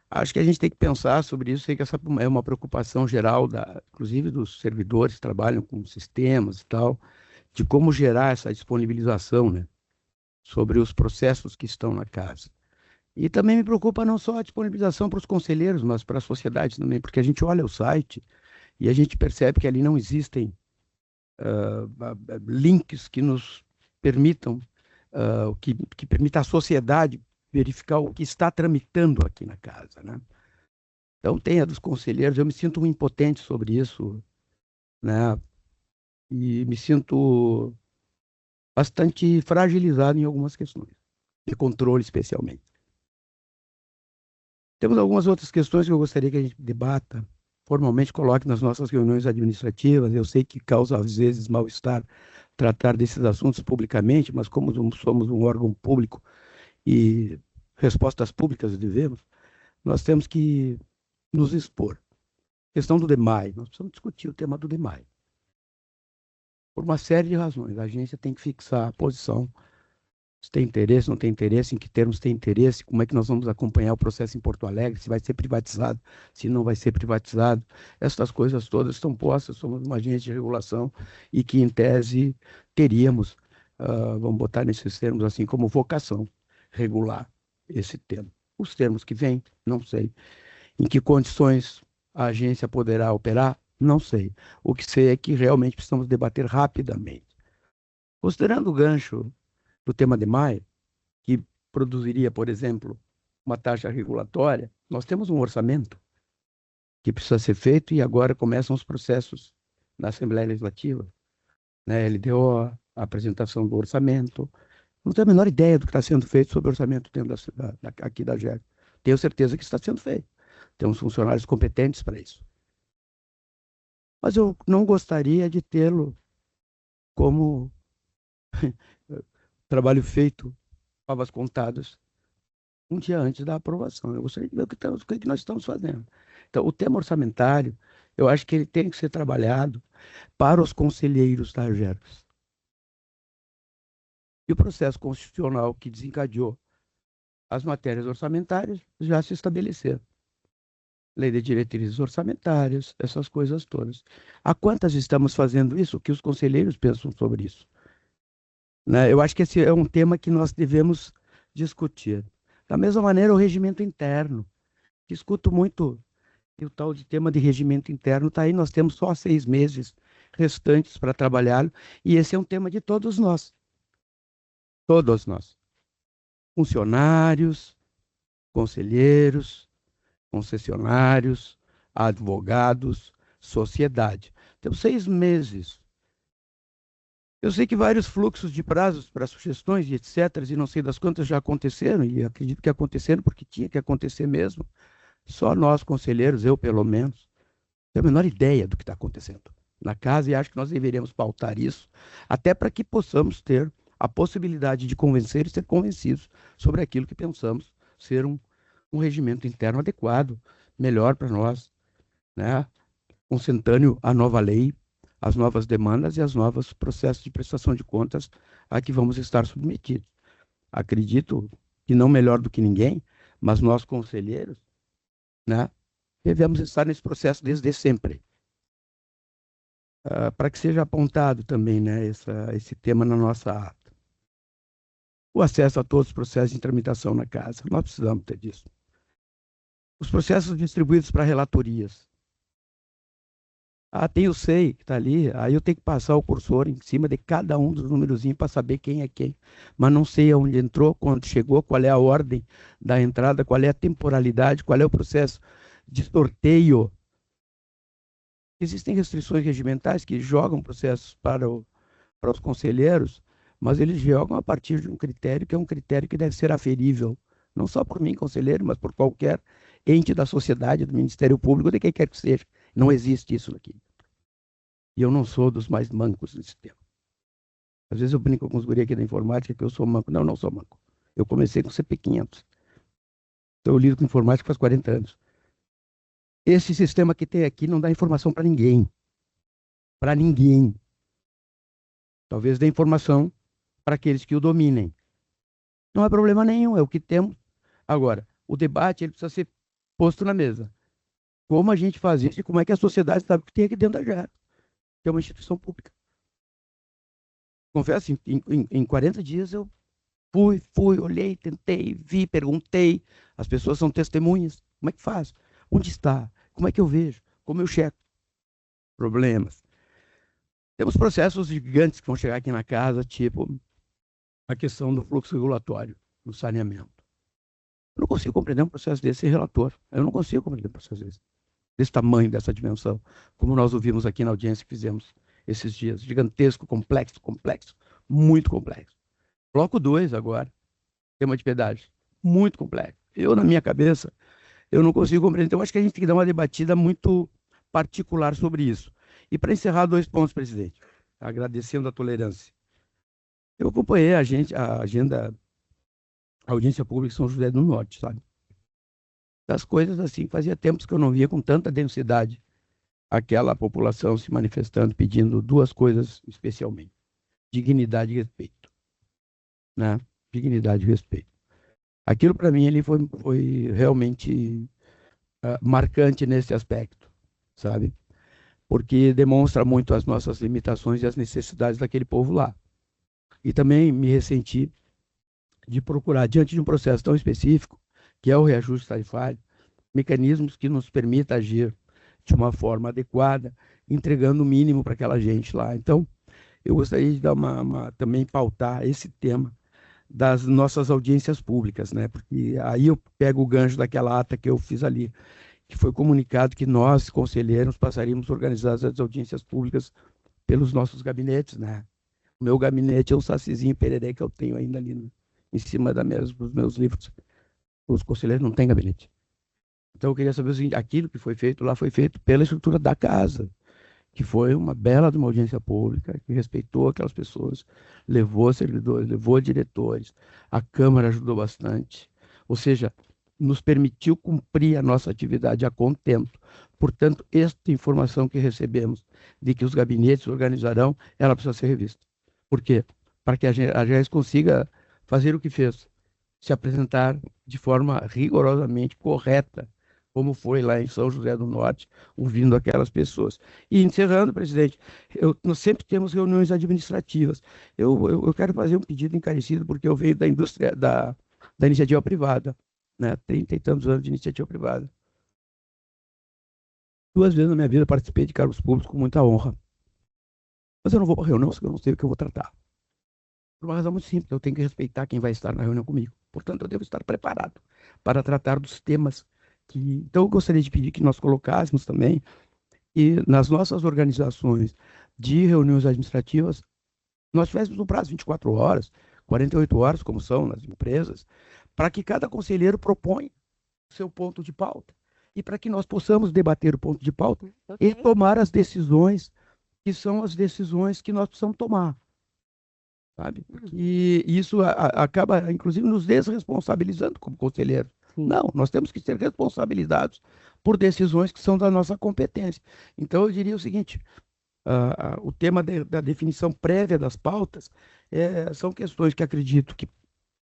Acho que a gente tem que pensar sobre isso, sei que essa é uma preocupação geral, inclusive dos servidores que trabalham com sistemas e tal, de como gerar essa disponibilização, né, sobre os processos que estão na casa. E também me preocupa não só a disponibilização para os conselheiros, mas para a sociedade também, porque a gente olha o site e a gente percebe que ali não existem links que nos permitam, que permita à sociedade verificar o que está tramitando aqui na casa, né? Então, tem a dos conselheiros, eu me sinto um impotente sobre isso, né? E me sinto bastante fragilizado em algumas questões, de controle especialmente. Temos algumas outras questões que eu gostaria que a gente debata, formalmente coloque nas nossas reuniões administrativas. Eu sei que causa, às vezes, mal-estar tratar desses assuntos publicamente, mas como somos um órgão público e respostas públicas devemos, nós temos que nos expor. Questão do DEMAI, nós precisamos discutir o tema do DEMAI. Por uma série de razões, a agência tem que fixar a posição, se tem interesse, não tem interesse, em que termos tem interesse, como é que nós vamos acompanhar o processo em Porto Alegre, se vai ser privatizado, se não vai ser privatizado. Essas coisas todas estão postas, somos uma agência de regulação e que, em tese, teríamos, vamos botar nesses termos assim, como vocação, regular esse tema. Os termos que vêm, não sei. Em que condições a agência poderá operar, não sei. O que sei é que realmente precisamos debater rapidamente. Considerando o gancho do tema DEMAI, que produziria, por exemplo, uma taxa regulatória, nós temos um orçamento que precisa ser feito e agora começam os processos na Assembleia Legislativa, né? Ele deu a apresentação do orçamento. Não tenho a menor ideia do que está sendo feito sobre o orçamento dentro aqui da GEG. Tenho certeza que está sendo feito. Temos funcionários competentes para isso. Mas eu não gostaria de tê-lo como trabalho feito, favas contadas, um dia antes da aprovação. Eu gostaria de ver o que nós estamos fazendo. Então, o tema orçamentário, eu acho que ele tem que ser trabalhado para os conselheiros da Gergs. E o processo constitucional que desencadeou as matérias orçamentárias já se estabeleceram. Lei de diretrizes orçamentárias, essas coisas todas. Há quantas estamos fazendo isso? O que os conselheiros pensam sobre isso? Né? Eu acho que esse é um tema que nós devemos discutir. Da mesma maneira, o regimento interno. Escuto muito o tal de tema de regimento interno, está aí, nós temos só 6 meses restantes para trabalhar, e esse é um tema de todos nós. Todos nós. Funcionários, conselheiros, concessionários, advogados, sociedade. Temos 6 meses. Eu sei que vários fluxos de prazos para sugestões e etc., e não sei das quantas já aconteceram, e acredito que aconteceram porque tinha que acontecer mesmo. Só nós, conselheiros, eu pelo menos, tenho a menor ideia do que está acontecendo na casa, e acho que nós deveríamos pautar isso, até para que possamos ter a possibilidade de convencer e ser convencidos sobre aquilo que pensamos ser um regimento interno adequado, melhor para nós, né? Consentâneo à nova lei, às novas demandas e aos novos processos de prestação de contas a que vamos estar submetidos. Acredito que não melhor do que ninguém, mas nós, conselheiros, né, devemos estar nesse processo desde sempre. Para que seja apontado também, né, esse tema na nossa ata. O acesso a todos os processos de tramitação na casa. Nós precisamos ter disso. Os processos distribuídos para relatorias. Tem o SEI, que está ali, aí eu tenho que passar o cursor em cima de cada um dos numerozinhos para saber quem é quem. Mas não sei aonde entrou, quando chegou, qual é a ordem da entrada, qual é a temporalidade, qual é o processo de sorteio. Existem restrições regimentais que jogam processos para os conselheiros, mas eles jogam a partir de um critério que é um critério que deve ser aferível, não só por mim, conselheiro, mas por qualquer ente da sociedade, do Ministério Público, de quem quer que seja. Não existe isso aqui. E eu não sou dos mais mancos nesse tema. Às vezes eu brinco com os guri aqui da informática que eu sou manco. Não, não sou manco. Eu comecei com CP500. Então eu lido com informática faz 40 anos. Esse sistema que tem aqui não dá informação para ninguém. Para ninguém. Talvez dê informação para aqueles que o dominem. Não há problema nenhum, é o que temos. Agora, o debate ele precisa ser posto na mesa. Como a gente faz isso e como é que a sociedade sabe o que tem aqui dentro da JAR, que é uma instituição pública. Confesso, em 40 dias eu fui, olhei, tentei, vi, perguntei. As pessoas são testemunhas. Como é que faz? Onde está? Como é que eu vejo? Como eu checo? Problemas. Temos processos gigantes que vão chegar aqui na casa, tipo a questão do fluxo regulatório no saneamento. Eu não consigo compreender um processo desse relator. Eu não consigo compreender um processo desse tamanho, dessa dimensão, como nós ouvimos aqui na audiência que fizemos esses dias. Gigantesco, complexo, muito complexo. Bloco 2 agora, tema de pedágio, muito complexo. Eu, na minha cabeça, eu não consigo compreender. Então, eu acho que a gente tem que dar uma debatida muito particular sobre isso. E para encerrar, 2 pontos, presidente, agradecendo a tolerância. Eu acompanhei a agenda, a audiência pública em São José do Norte, sabe? Das coisas assim, fazia tempos que eu não via com tanta densidade aquela população se manifestando, pedindo 2 coisas especialmente: dignidade e respeito, né? Dignidade e respeito. Aquilo para mim ele foi realmente marcante nesse aspecto, sabe? Porque demonstra muito as nossas limitações e as necessidades daquele povo lá. E também me ressenti de procurar, diante de um processo tão específico, que é o reajuste tarifário, mecanismos que nos permitam agir de uma forma adequada, entregando o mínimo para aquela gente lá. Então, eu gostaria de dar também pautar esse tema das nossas audiências públicas, né? Porque aí eu pego o gancho daquela ata que eu fiz ali, que foi comunicado que nós, conselheiros, passaríamos a organizar as audiências públicas pelos nossos gabinetes, né? O meu gabinete é um sacizinho pererê que eu tenho ainda ali em cima da mesa dos meus livros. Os conselheiros não têm gabinete. Então eu queria saber o seguinte: aquilo que foi feito lá foi feito pela estrutura da casa, que foi uma bela de uma audiência pública, que respeitou aquelas pessoas, levou servidores, levou diretores, a Câmara ajudou bastante, ou seja, nos permitiu cumprir a nossa atividade a contento. Portanto, esta informação que recebemos de que os gabinetes organizarão, ela precisa ser revista. Por quê? Para que a AGES consiga fazer o que fez, se apresentar de forma rigorosamente correta, como foi lá em São José do Norte, ouvindo aquelas pessoas. E encerrando, presidente, nós sempre temos reuniões administrativas. Eu quero fazer um pedido encarecido, porque eu venho da indústria, da da iniciativa privada, né? 30 e tantos anos de iniciativa privada. 2 vezes na minha vida participei de cargos públicos com muita honra. Mas eu não vou para reunião se eu não sei o que eu vou tratar. Por uma razão muito simples, eu tenho que respeitar quem vai estar na reunião comigo. Portanto, eu devo estar preparado para tratar dos temas que... Então, eu gostaria de pedir que nós colocássemos também, e nas nossas organizações de reuniões administrativas, nós tivéssemos um prazo de 24 horas, 48 horas, como são nas empresas, para que cada conselheiro proponha o seu ponto de pauta e para que nós possamos debater o ponto de pauta e tomar as decisões que são as decisões que nós precisamos tomar, sabe? E isso acaba, inclusive, nos desresponsabilizando como conselheiro. Não, nós temos que ser responsabilizados por decisões que são da nossa competência. Então, eu diria o seguinte, o tema da definição prévia das pautas são questões que acredito que,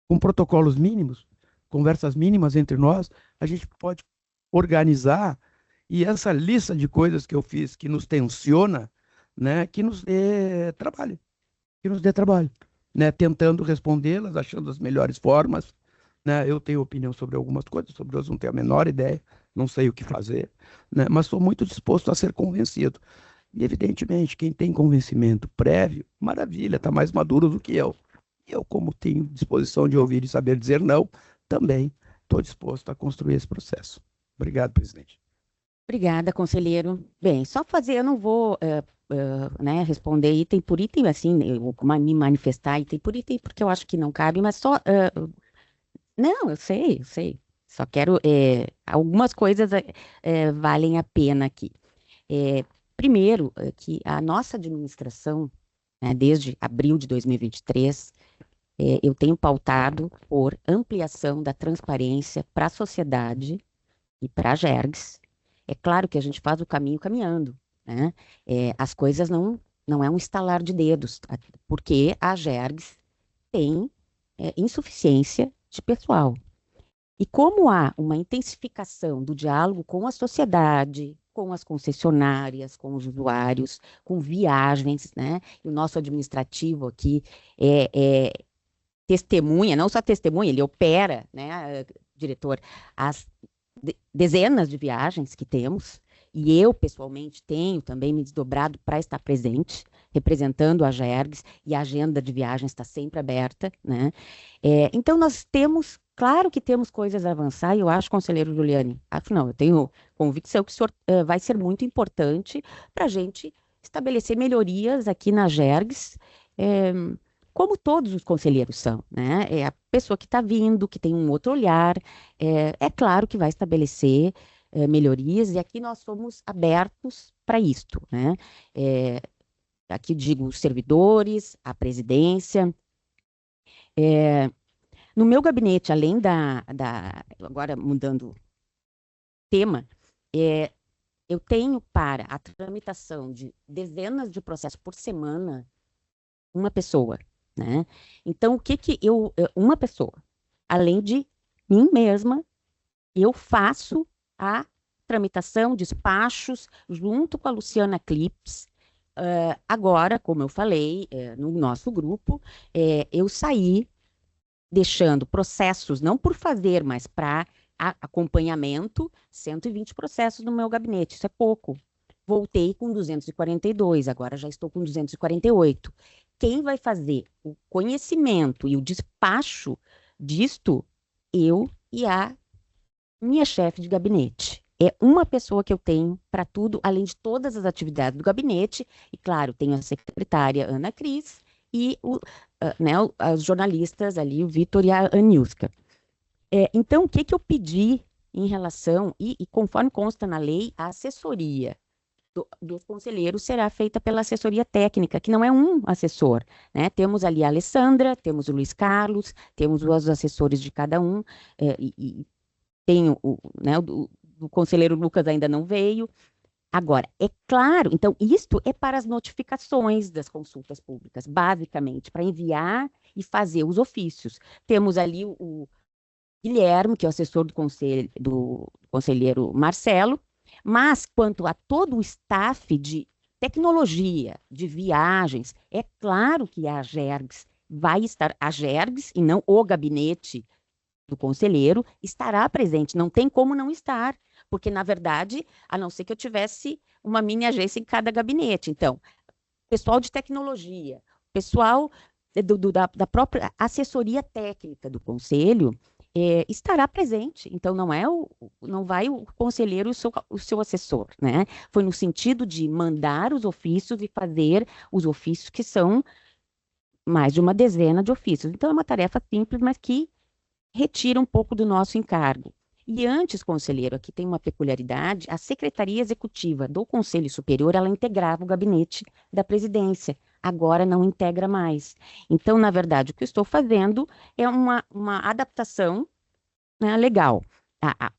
com protocolos mínimos, conversas mínimas entre nós, a gente pode organizar, e essa lista de coisas que eu fiz que nos tensiona, né, que nos dê trabalho, né, tentando respondê-las, achando as melhores formas, né. Eu tenho opinião sobre algumas coisas, sobre outras não tenho a menor ideia, não sei o que fazer, né, mas sou muito disposto a ser convencido. E, evidentemente, quem tem convencimento prévio, maravilha, está mais maduro do que eu. E eu, como tenho disposição de ouvir e saber dizer não, também estou disposto a construir esse processo. Obrigado, presidente. Obrigada, conselheiro. Bem, só fazer, eu não vou né, responder item por item, assim, me manifestar item por item, porque eu acho que não cabe, mas só... não, eu sei. Só quero... algumas coisas valem a pena aqui. Primeiro, que a nossa administração, né, desde abril de 2023, eu tenho pautado por ampliação da transparência para a sociedade e para a GERGS. É claro que a gente faz o caminho caminhando, né? As coisas não é um estalar de dedos, porque a GERGS tem insuficiência de pessoal. E como há uma intensificação do diálogo com a sociedade, com as concessionárias, com os usuários, com viagens, né? E o nosso administrativo aqui testemunha, não só testemunha, ele opera, né, diretor, as dezenas de viagens que temos, e eu, pessoalmente, tenho também me desdobrado para estar presente, representando a GERGS, e a agenda de viagens está sempre aberta, né? Então, nós temos, claro que temos coisas a avançar, e eu acho, conselheiro Giuliani, afinal, eu tenho convicção que o senhor vai ser muito importante para a gente estabelecer melhorias aqui na GERGS, como todos os conselheiros são, né? É a pessoa que está vindo, que tem um outro olhar, é claro que vai estabelecer melhorias, e aqui nós somos abertos para isto, né? Aqui digo os servidores, a presidência. No meu gabinete, além agora mudando tema, eu tenho para a tramitação de dezenas de processos por semana, uma pessoa, né? Então, uma pessoa, além de mim mesma, eu faço a tramitação, despachos, junto com a Luciana Clips. Agora, como eu falei, no nosso grupo, eu saí deixando processos, não por fazer, mas para acompanhamento, 120 processos no meu gabinete, isso é pouco. Voltei com 242, agora já estou com 248. Quem vai fazer o conhecimento e o despacho disto? Eu e a minha chefe de gabinete. É uma pessoa que eu tenho para tudo, além de todas as atividades do gabinete. E, claro, tenho a secretária Ana Cris e as jornalistas ali, o Vitor e a Aniuska. Então, o que eu pedi em relação, e conforme consta na lei, a assessoria dos conselheiros será feita pela assessoria técnica, que não é um assessor, né? Temos ali a Alessandra, temos o Luiz Carlos, temos os assessores de cada um, e tem o conselheiro Lucas ainda não veio. Agora, é claro, então, isto é para as notificações das consultas públicas, basicamente, para enviar e fazer os ofícios. Temos ali o Guilherme, que é o assessor do conselheiro Marcelo, mas quanto a todo o staff de tecnologia, de viagens, é claro que a GERGS vai estar, a GERGS e não o gabinete do conselheiro estará presente, não tem como não estar, porque, na verdade, a não ser que eu tivesse uma mini agência em cada gabinete. Então, pessoal de tecnologia, pessoal da própria assessoria técnica do conselho estará presente. Então, não vai o conselheiro e o seu assessor, né? Foi no sentido de mandar os ofícios e fazer os ofícios, que são mais de uma dezena de ofícios. Então, é uma tarefa simples, mas que retira um pouco do nosso encargo. E antes, conselheiro, aqui tem uma peculiaridade: a Secretaria Executiva do Conselho Superior, ela integrava o gabinete da presidência, agora não integra mais. Então, na verdade, o que eu estou fazendo é uma adaptação, né, legal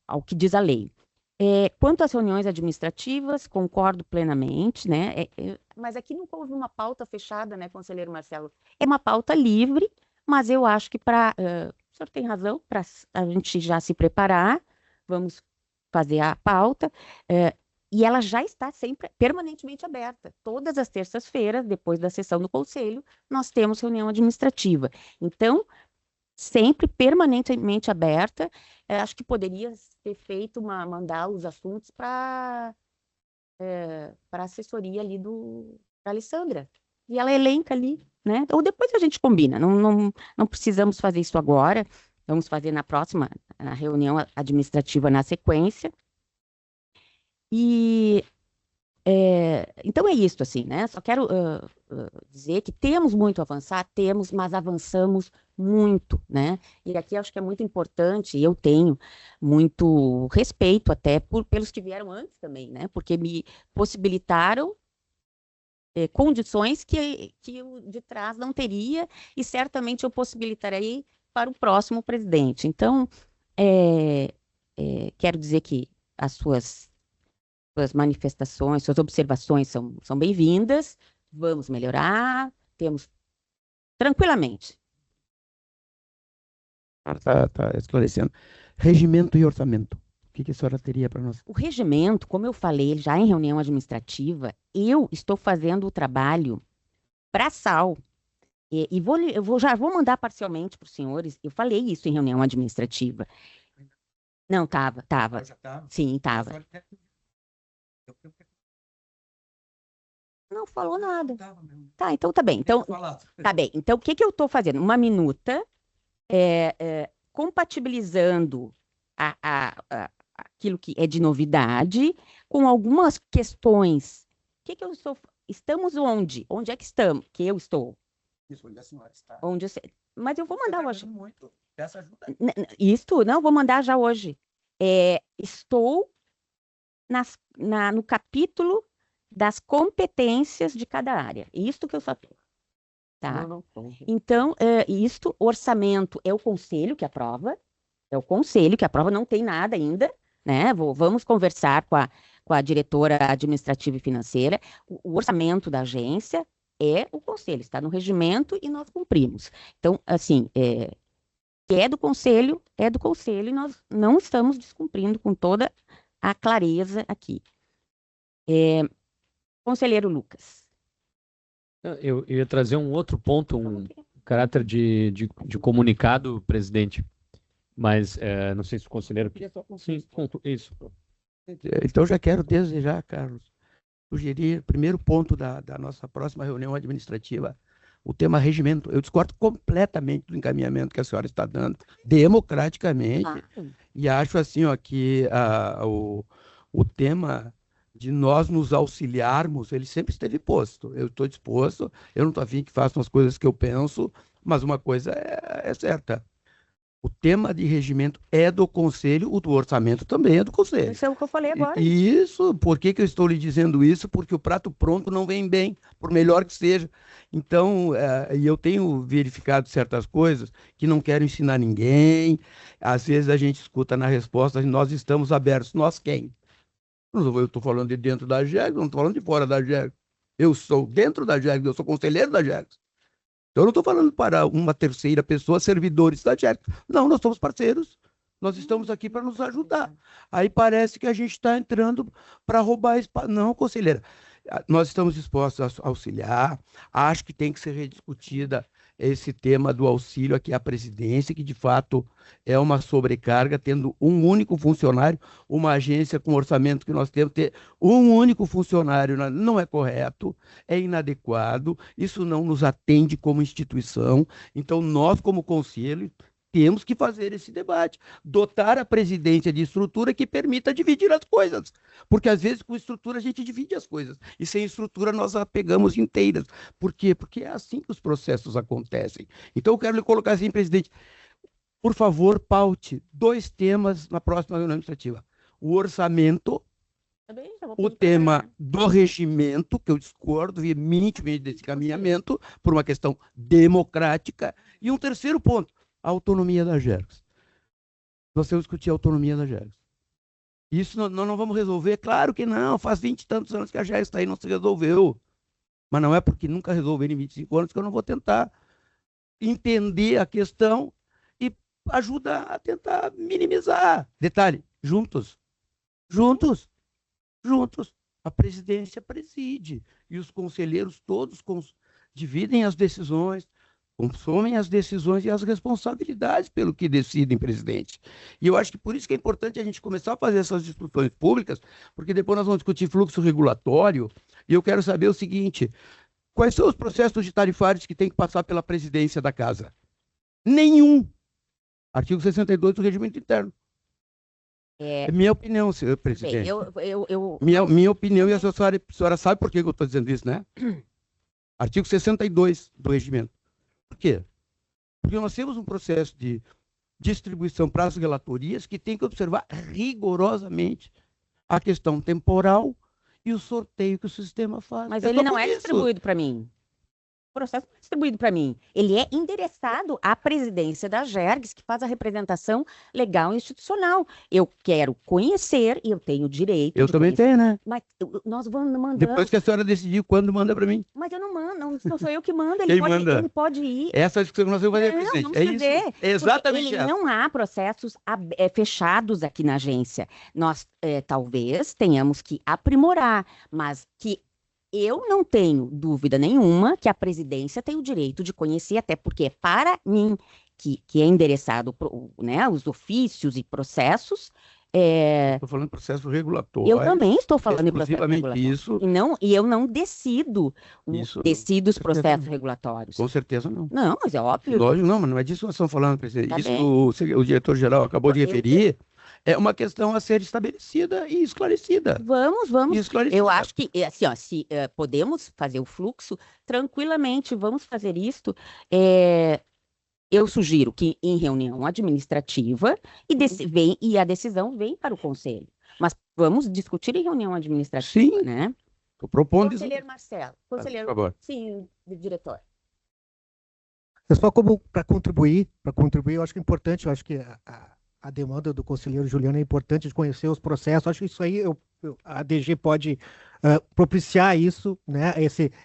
ao que diz a lei. Quanto às reuniões administrativas, concordo plenamente, né? Mas aqui nunca houve uma pauta fechada, né, conselheiro Marcelo? É uma pauta livre, mas eu acho que o senhor tem razão, para a gente já se preparar, vamos fazer a pauta, e ela já está sempre permanentemente aberta. Todas as terças-feiras, depois da sessão do conselho, nós temos reunião administrativa. Então, sempre permanentemente aberta. Acho que poderia ser feito mandar os assuntos para a assessoria ali da Alessandra. E ela elenca ali, né? Ou depois a gente combina, não precisamos fazer isso agora, vamos fazer na reunião administrativa na sequência. E então é isso, assim, né? Só quero dizer que temos muito a avançar, mas avançamos muito, né? E aqui acho que é muito importante, e eu tenho muito respeito até pelos que vieram antes também, né? Porque me possibilitaram condições que o de trás não teria, e certamente eu possibilitarei para o próximo presidente. Então, quero dizer que as suas manifestações, suas observações são bem-vindas, vamos melhorar, temos tranquilamente. Tá esclarecendo. Regimento e orçamento. O que a senhora teria para nós? O regimento, como eu falei já em reunião administrativa, eu estou fazendo o trabalho braçal. Já vou mandar parcialmente para os senhores. Eu falei isso em reunião administrativa. Não, estava. Sim, estava. Não falou nada. Tá, então tá bem. Então, tá bem. Então, o que eu estou fazendo? Uma minuta compatibilizando aquilo que é de novidade com algumas questões. O que eu estou... Estamos onde? Onde é que estamos? Que eu estou? Isso, onde a senhora está. Mas eu vou mandar hoje. Muito. Peça ajuda. Isto, não, vou mandar já hoje. Estou no capítulo das competências de cada área. Isto que eu só tenho. Tá? Não. Então, orçamento é o conselho que aprova. É o conselho que aprova, não tem nada ainda, né? Vamos conversar com a diretora administrativa e financeira. O orçamento da agência é o conselho, está no regimento e nós cumprimos. Então, assim, que é do conselho, e nós não estamos descumprindo com toda a clareza aqui. Conselheiro Lucas. Eu ia trazer um outro ponto, um caráter de comunicado, presidente, mas não sei se o conselheiro... Sim, isso. Então, já quero desde já, Carlos, sugerir, primeiro ponto da nossa próxima reunião administrativa, o tema regimento. Eu discordo completamente do encaminhamento que a senhora está dando, democraticamente, e acho assim, que o tema de nós nos auxiliarmos, ele sempre esteve posto. Eu estou disposto, eu não estou afim que façam as coisas que eu penso, mas uma coisa é certa. O tema de regimento é do Conselho, o do orçamento também é do Conselho. Isso é o que eu falei agora. Isso, por que eu estou lhe dizendo isso? Porque o prato pronto não vem bem, por melhor que seja. Então, eu tenho verificado certas coisas que não quero ensinar ninguém. Às vezes a gente escuta na resposta, nós estamos abertos. Nós quem? Eu estou falando de dentro da GERGS, não estou falando de fora da GERGS. Eu sou dentro da GERGS, eu sou conselheiro da GERGS. Então, eu não estou falando para uma terceira pessoa, servidores da GERGS. Não, nós somos parceiros. Nós estamos aqui para nos ajudar. Aí parece que a gente está entrando para roubar espaço. Não, conselheira. Nós estamos dispostos a auxiliar. Acho que tem que ser rediscutida esse tema do auxílio aqui à presidência, que de fato é uma sobrecarga, tendo um único funcionário, uma agência com orçamento que nós temos, ter um único funcionário não é correto, é inadequado, isso não nos atende como instituição. Então, nós, como conselho, temos que fazer esse debate, dotar a presidência de estrutura que permita dividir as coisas, porque às vezes com estrutura a gente divide as coisas, e sem estrutura nós a pegamos inteiras. Por quê? Porque é assim que os processos acontecem. Então eu quero lhe colocar assim, presidente, por favor, paute 2 temas na próxima reunião administrativa: o orçamento, o tema do regimento, que eu discordo veementemente desse caminhamento, por uma questão democrática, e um terceiro ponto: a autonomia da Gergs. Nós temos que discutir a autonomia da Gergs. Isso nós não vamos resolver? Claro que não, faz 20 e tantos anos que a Gergs está aí, não se resolveu. Mas não é porque nunca resolveu em 25 anos que eu não vou tentar entender a questão e ajudar a tentar minimizar. Detalhe, juntos. A presidência preside e os conselheiros todos dividem as decisões, consomem as decisões e as responsabilidades pelo que decidem, presidente. E eu acho que por isso que é importante a gente começar a fazer essas discussões públicas, porque depois nós vamos discutir fluxo regulatório, e eu quero saber o seguinte: quais são os processos de tarifários que tem que passar pela presidência da casa? Nenhum. Artigo 62 do Regimento Interno. É minha opinião, senhor presidente. Minha opinião, e a senhora sabe por que eu estou dizendo isso, né? Artigo 62 do Regimento. Por quê? Porque nós temos um processo de distribuição para as relatorias que tem que observar rigorosamente a questão temporal e o sorteio que o sistema faz. Mas ele não é distribuído para mim. O processo não é distribuído para mim. Ele é endereçado à presidência da Gergs, que faz a representação legal e institucional. Eu quero conhecer e eu tenho o direito. Eu também tenho, né? Mas nós vamos mandando. Depois que a senhora decidir quando manda para mim. Mas eu não mando, não sou eu que mando. Quem manda? Ele pode ir. Essa é a discussão que nós vamos fazer, presidente. É isso. É exatamente isso. Não há processos fechados aqui na agência. Nós talvez tenhamos que aprimorar, mas que eu não tenho dúvida nenhuma que a presidência tem o direito de conhecer, até porque para mim, que é endereçado, né, os ofícios e processos. Estou falando de processo regulatório. Eu também estou falando de processo regulatório. Isso. E eu não decido os processos regulatórios. Com certeza não. Não, mas é óbvio. Lógico, não, mas não é disso que nós estamos falando, presidente. Tá isso o diretor-geral acabou de referir. É uma questão a ser estabelecida e esclarecida. Vamos. Eu acho que, assim, ó, se podemos fazer o fluxo, tranquilamente vamos fazer isto. Eu sugiro que em reunião administrativa e a decisão vem para o conselho. Mas vamos discutir em reunião administrativa, sim, né? Estou propondo... Conselheiro Marcelo. Conselheiro, por favor. Sim, diretor. É só como para contribuir, eu acho que é importante, eu acho que a demanda do conselheiro Juliano é importante de conhecer os processos. Acho que isso aí a DG pode propiciar isso, né?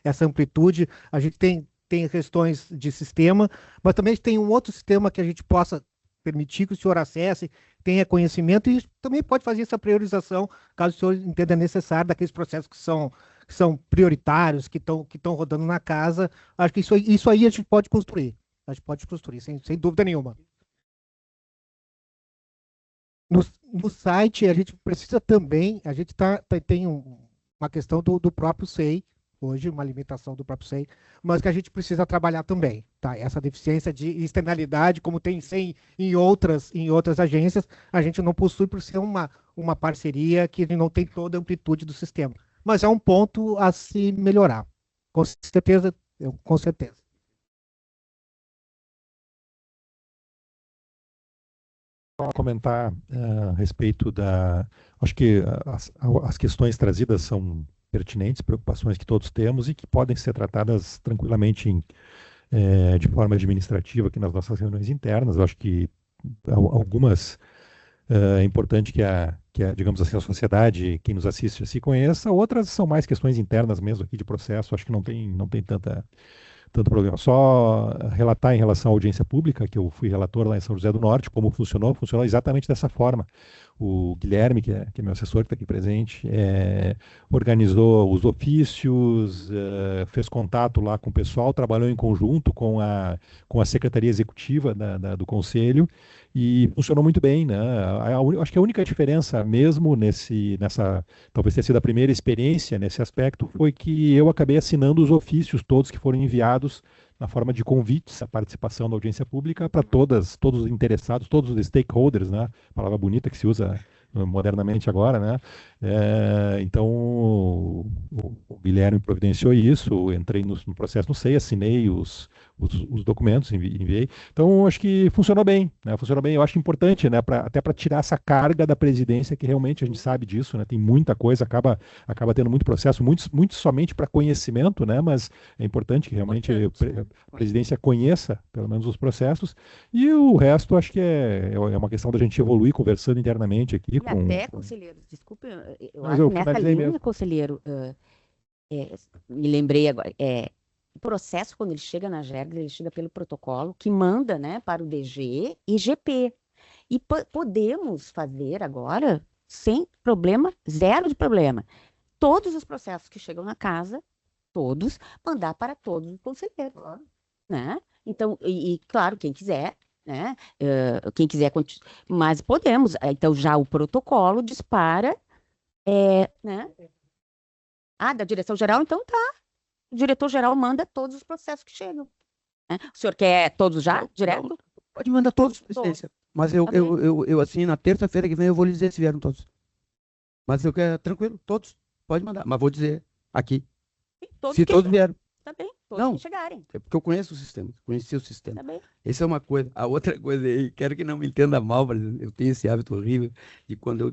Essa amplitude. A gente tem questões de sistema, mas também tem um outro sistema que a gente possa permitir que o senhor acesse, tenha conhecimento e também pode fazer essa priorização, caso o senhor entenda necessário, daqueles processos que são prioritários, que estão rodando na casa. Acho que isso aí a gente pode construir. Sem dúvida nenhuma. No site, a gente precisa também, a gente tem uma questão do próprio SEI, hoje, uma limitação do próprio SEI, mas que a gente precisa trabalhar também, tá? Essa deficiência de externalidade, como tem SEI em outras agências, a gente não possui por ser uma parceria que não tem toda a amplitude do sistema. Mas é um ponto a se melhorar, com certeza. Comentar a respeito acho que as questões trazidas são pertinentes, preocupações que todos temos e que podem ser tratadas tranquilamente de forma administrativa aqui nas nossas reuniões internas. Eu acho que algumas é importante que digamos assim, a sociedade, quem nos assiste, se conheça. Outras são mais questões internas mesmo aqui de processo. Acho que não tem tanta tanto problema. Só relatar em relação à audiência pública, que eu fui relator lá em São José do Norte, como funcionou exatamente dessa forma. O Guilherme, que é meu assessor, que está aqui presente, organizou os ofícios, fez contato lá com o pessoal, trabalhou em conjunto com a Secretaria Executiva do Conselho, e funcionou muito bem, né? Acho que a única diferença mesmo talvez tenha sido a primeira experiência nesse aspecto, foi que eu acabei assinando os ofícios todos que foram enviados na forma de convites à participação da audiência pública para todos os interessados, todos os stakeholders, né? Palavra bonita que se usa modernamente agora, né? Então, o Guilherme providenciou isso, eu entrei no processo, não sei, assinei os documentos, enviei. Então, acho que funcionou bem, né? Funcionou bem, eu acho importante, né? Até para tirar essa carga da presidência, que realmente a gente sabe disso, né? Tem muita coisa, acaba tendo muito processo, muito somente para conhecimento, né? Mas é importante que realmente a presidência conheça, pelo menos, os processos, e o resto acho que é uma questão da gente evoluir conversando internamente aqui. E até, conselheiro, desculpe, eu Mas acho eu que nessa finalizei linha, mesmo. conselheiro, me lembrei agora, o processo, quando ele chega na GERGS, ele chega pelo protocolo que manda, né, para o DG e GP. E podemos fazer agora, sem problema, zero de problema, todos os processos que chegam na casa, todos, mandar para todos os conselheiros, né? Então, claro, quem quiser, né? Quem quiser, mas podemos. Então, já o protocolo dispara, né? Da direção-geral, então tá. O diretor-geral manda todos os processos que chegam. Né? O senhor quer todos já, direto? Pode mandar todos, presidência. Mas eu assim, na terça-feira que vem, eu vou lhe dizer se vieram todos. Mas eu quero, tranquilo, todos. Pode mandar. Mas vou dizer aqui. Sim, se todos vieram. Tá bem, todos Não, que chegarem. É porque eu conheço o sistema, conheci o sistema. Tá bem. Essa é uma coisa. A outra coisa aí, quero que não me entenda mal, mas eu tenho esse hábito horrível de quando eu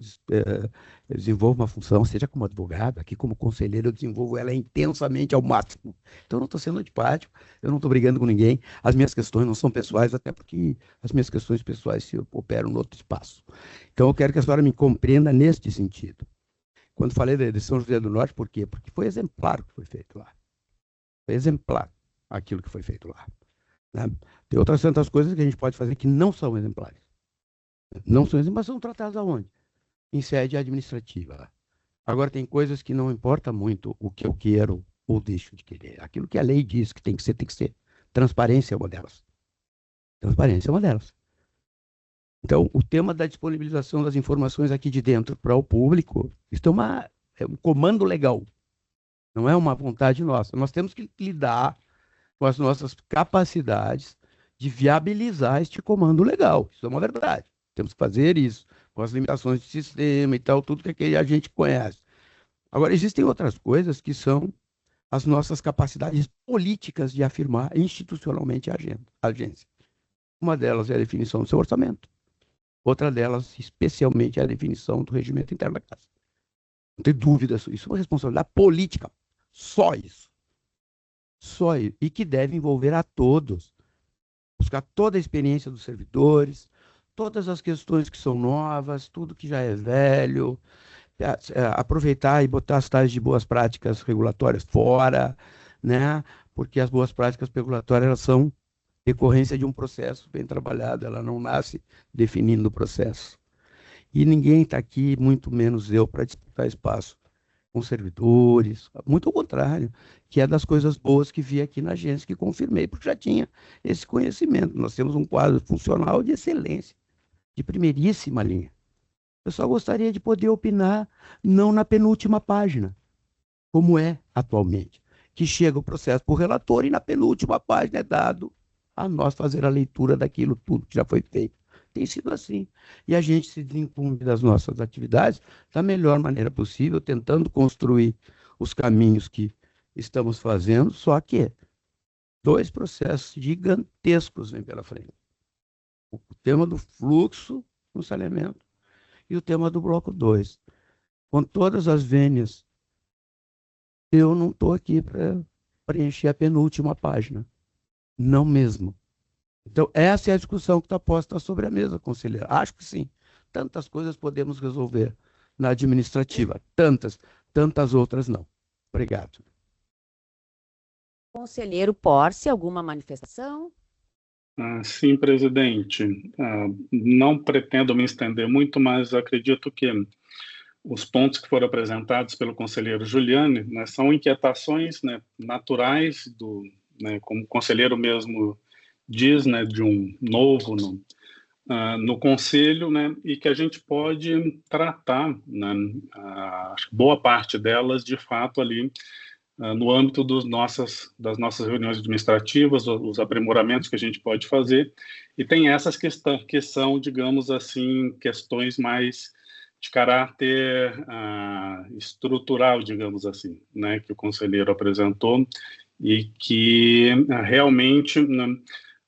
desenvolvo uma função, seja como advogado, aqui como conselheiro, eu desenvolvo ela intensamente ao máximo. Então, eu não estou sendo antipático, eu não estou brigando com ninguém, as minhas questões não são pessoais, até porque as minhas questões pessoais se operam no outro espaço. Então, eu quero que a senhora me compreenda neste sentido. Quando falei de São José do Norte, por quê? Porque foi exemplar o que foi feito lá. Foi exemplar aquilo que foi feito lá. Né? Tem outras tantas coisas que a gente pode fazer que não são exemplares. Não são exemplares, mas são tratadas aonde? Em sede administrativa. Agora, tem coisas que não importa muito o que eu quero ou deixo de querer. Aquilo que a lei diz que tem que ser, tem que ser. Transparência é uma delas. Transparência é uma delas. Então, o tema da disponibilização das informações aqui de dentro para o público, isso é um comando legal. Não é uma vontade nossa. Nós temos que lidar com as nossas capacidades de viabilizar este comando legal. Isso é uma verdade. Temos que fazer isso, com as limitações de sistema e tal, tudo que a gente conhece. Agora, existem outras coisas que são as nossas capacidades políticas de afirmar institucionalmente a agência. Uma delas é a definição do seu orçamento. Outra delas, especialmente, é a definição do regimento interno da casa. Não tem dúvida, isso é uma responsabilidade política. Só isso. Só isso. E que deve envolver a todos. Buscar toda a experiência dos servidores, todas as questões que são novas, tudo que já é velho, aproveitar e botar as tais de boas práticas regulatórias fora, né? Porque as boas práticas regulatórias elas são decorrência de um processo bem trabalhado, ela não nasce definindo o processo. E ninguém está aqui, muito menos eu, para disputar espaço com servidores, muito ao contrário, que é das coisas boas que vi aqui na agência, que confirmei, porque já tinha esse conhecimento. Nós temos um quadro funcional de excelência, de primeiríssima linha. Eu só gostaria de poder opinar, não na penúltima página, como é atualmente, que chega o processo para o relator e na penúltima página é dado a nós fazer a leitura daquilo tudo que já foi feito. Tem sido assim. E a gente se desincumbe das nossas atividades da melhor maneira possível, tentando construir os caminhos que estamos fazendo, só que 2 processos gigantescos vêm pela frente. O tema do fluxo no saneamento e o tema do bloco 2. Com todas as vênias, eu não estou aqui para preencher a penúltima página. Não mesmo. Então, essa é a discussão que está posta sobre a mesa, conselheiro. Acho que sim. Tantas coisas podemos resolver na administrativa. Tantas outras não. Obrigado. Conselheiro Porce, alguma manifestação? Sim, presidente. Não pretendo me estender muito, mas acredito que os pontos que foram apresentados pelo conselheiro Juliane, né, são inquietações, né, naturais né, como o conselheiro mesmo diz, né, de um novo no conselho, né, e que a gente pode tratar, né, boa parte delas, de fato, ali no âmbito das nossas reuniões administrativas, os aprimoramentos que a gente pode fazer, e tem essas que são, digamos assim, questões mais de caráter estrutural, digamos assim, né, que o conselheiro apresentou, e que realmente, né,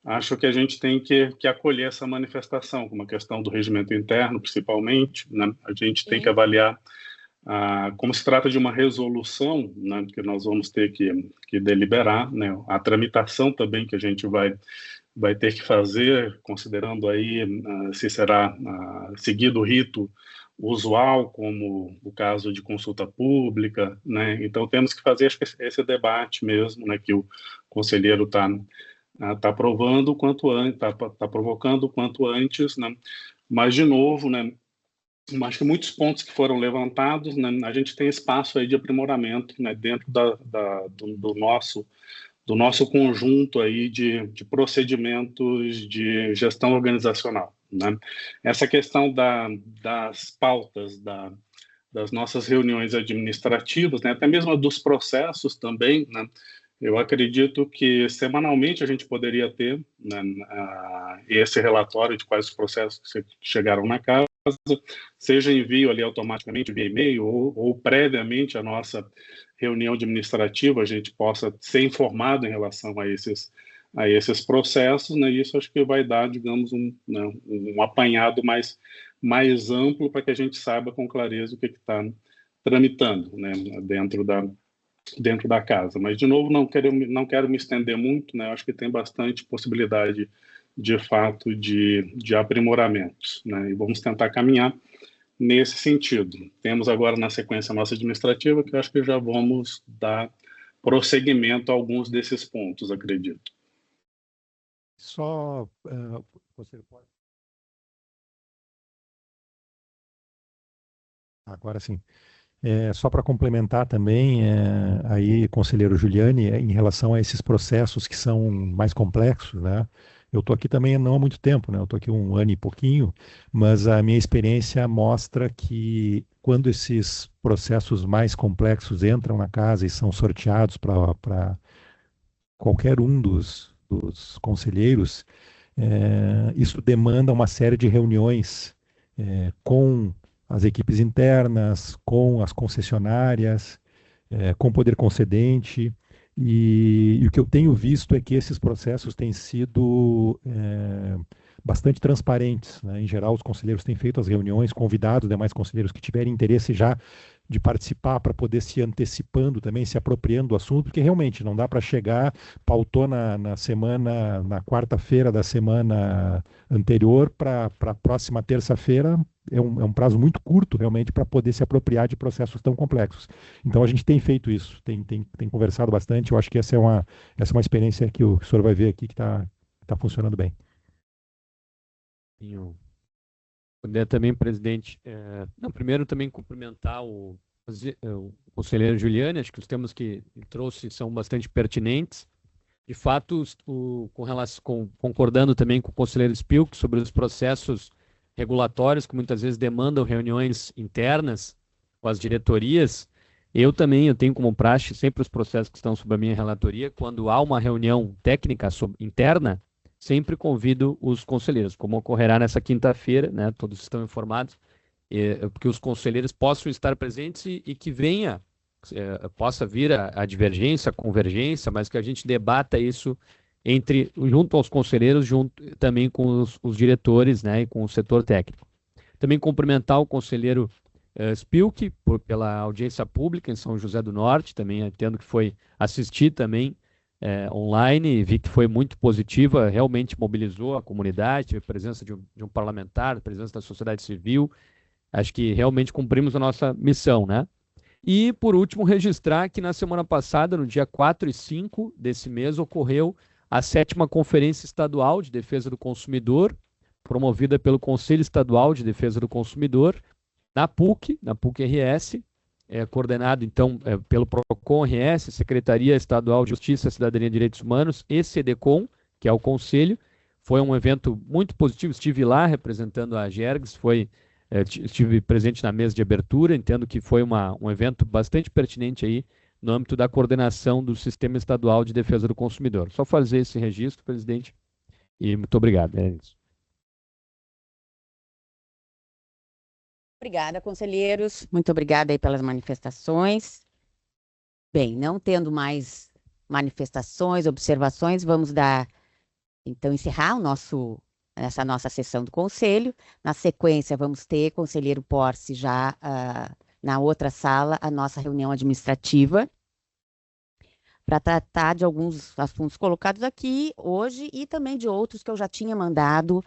acho que a gente tem que acolher essa manifestação, como a questão do regimento interno, principalmente, né, a gente tem que avaliar como se trata de uma resolução, né, que nós vamos ter que deliberar, né, a tramitação também que a gente vai ter que fazer, considerando aí se será seguido o rito usual, como o caso de consulta pública, né? Então temos que fazer esse debate mesmo, né, que o conselheiro está provando o quanto antes, está provocando o quanto antes, né? Mas de novo, né, acho que muitos pontos que foram levantados, né, a gente tem espaço aí de aprimoramento, né, dentro do nosso conjunto aí de procedimentos de gestão organizacional, né? Essa questão das pautas das nossas reuniões administrativas, né, até mesmo dos processos também, né, eu acredito que semanalmente a gente poderia ter, né, esse relatório de quais os processos que chegaram na casa, seja envio ali automaticamente via e-mail ou previamente à nossa reunião administrativa, a gente possa ser informado em relação a esses processos, né? E isso acho que vai dar, digamos, um apanhado mais amplo para que a gente saiba com clareza o que está tramitando, né, dentro da casa. Mas, de novo, não quero me estender muito, né? Acho que tem bastante possibilidade, de fato, de aprimoramentos, né? E vamos tentar caminhar nesse sentido. Temos agora, na sequência, a nossa administrativa, que eu acho que já vamos dar prosseguimento a alguns desses pontos, acredito. Só você pode. Agora sim. Só para complementar também, aí, conselheiro Juliane, em relação a esses processos que são mais complexos, né? Eu estou aqui também não há muito tempo, né? Eu estou aqui 1 ano e pouquinho, mas a minha experiência mostra que quando esses processos mais complexos entram na casa e são sorteados para qualquer um dos conselheiros, isso demanda uma série de reuniões com as equipes internas, com as concessionárias, com o poder concedente. E o que eu tenho visto é que esses processos têm sido bastante transparentes, né? Em geral, os conselheiros têm feito as reuniões, convidado os demais conselheiros que tiverem interesse já de participar para poder se antecipando também, se apropriando do assunto, porque realmente não dá para chegar, pautou na semana, na quarta-feira da semana anterior para a próxima terça-feira, é um prazo muito curto realmente para poder se apropriar de processos tão complexos. Então a gente tem feito isso, tem conversado bastante, eu acho que essa é uma experiência que o senhor vai ver aqui que está funcionando bem. Poder também, presidente, primeiro também cumprimentar o conselheiro Juliane, acho que os temas que ele trouxe são bastante pertinentes. De fato, concordando também com o conselheiro Spilk sobre os processos regulatórios que muitas vezes demandam reuniões internas com as diretorias, eu tenho como praxe sempre os processos que estão sob a minha relatoria, quando há uma reunião técnica interna, sempre convido os conselheiros, como ocorrerá nessa quinta-feira, né, todos estão informados, que os conselheiros possam estar presentes e que possa vir a divergência, a convergência, mas que a gente debata isso junto aos conselheiros, junto também com os diretores, né, e com o setor técnico. Também cumprimentar o conselheiro Spilk pela audiência pública em São José do Norte, também entendo que foi assistir também online, vi que foi muito positiva, realmente mobilizou a comunidade, a presença de um parlamentar, a presença da sociedade civil, acho que realmente cumprimos a nossa missão, né? E, por último, registrar que na semana passada, no dia 4 e 5 desse mês, ocorreu a 7ª Conferência Estadual de Defesa do Consumidor, promovida pelo Conselho Estadual de Defesa do Consumidor, na PUC-RS, coordenado, então, pelo PROCON-RS, Secretaria Estadual de Justiça, Cidadania e Direitos Humanos, e CEDECOM, que é o Conselho. Foi um evento muito positivo, estive lá representando a Agergs, estive presente na mesa de abertura, entendo que foi um evento bastante pertinente aí no âmbito da coordenação do Sistema Estadual de Defesa do Consumidor. Só fazer esse registro, presidente, e muito obrigado. É isso. Obrigada, conselheiros. Muito obrigada aí pelas manifestações. Bem, não tendo mais manifestações, observações, vamos encerrar essa nossa sessão do conselho. Na sequência, vamos ter, conselheiro Porce, já na outra sala, a nossa reunião administrativa, para tratar de alguns assuntos colocados aqui hoje e também de outros que eu já tinha mandado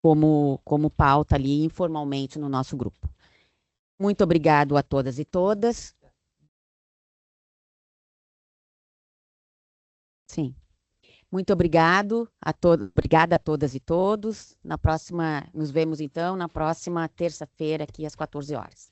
como pauta ali informalmente no nosso grupo. Muito obrigado a todas e todas. Sim. Muito obrigado obrigada a todas e todos. Nos vemos então na próxima terça-feira aqui às 14 horas.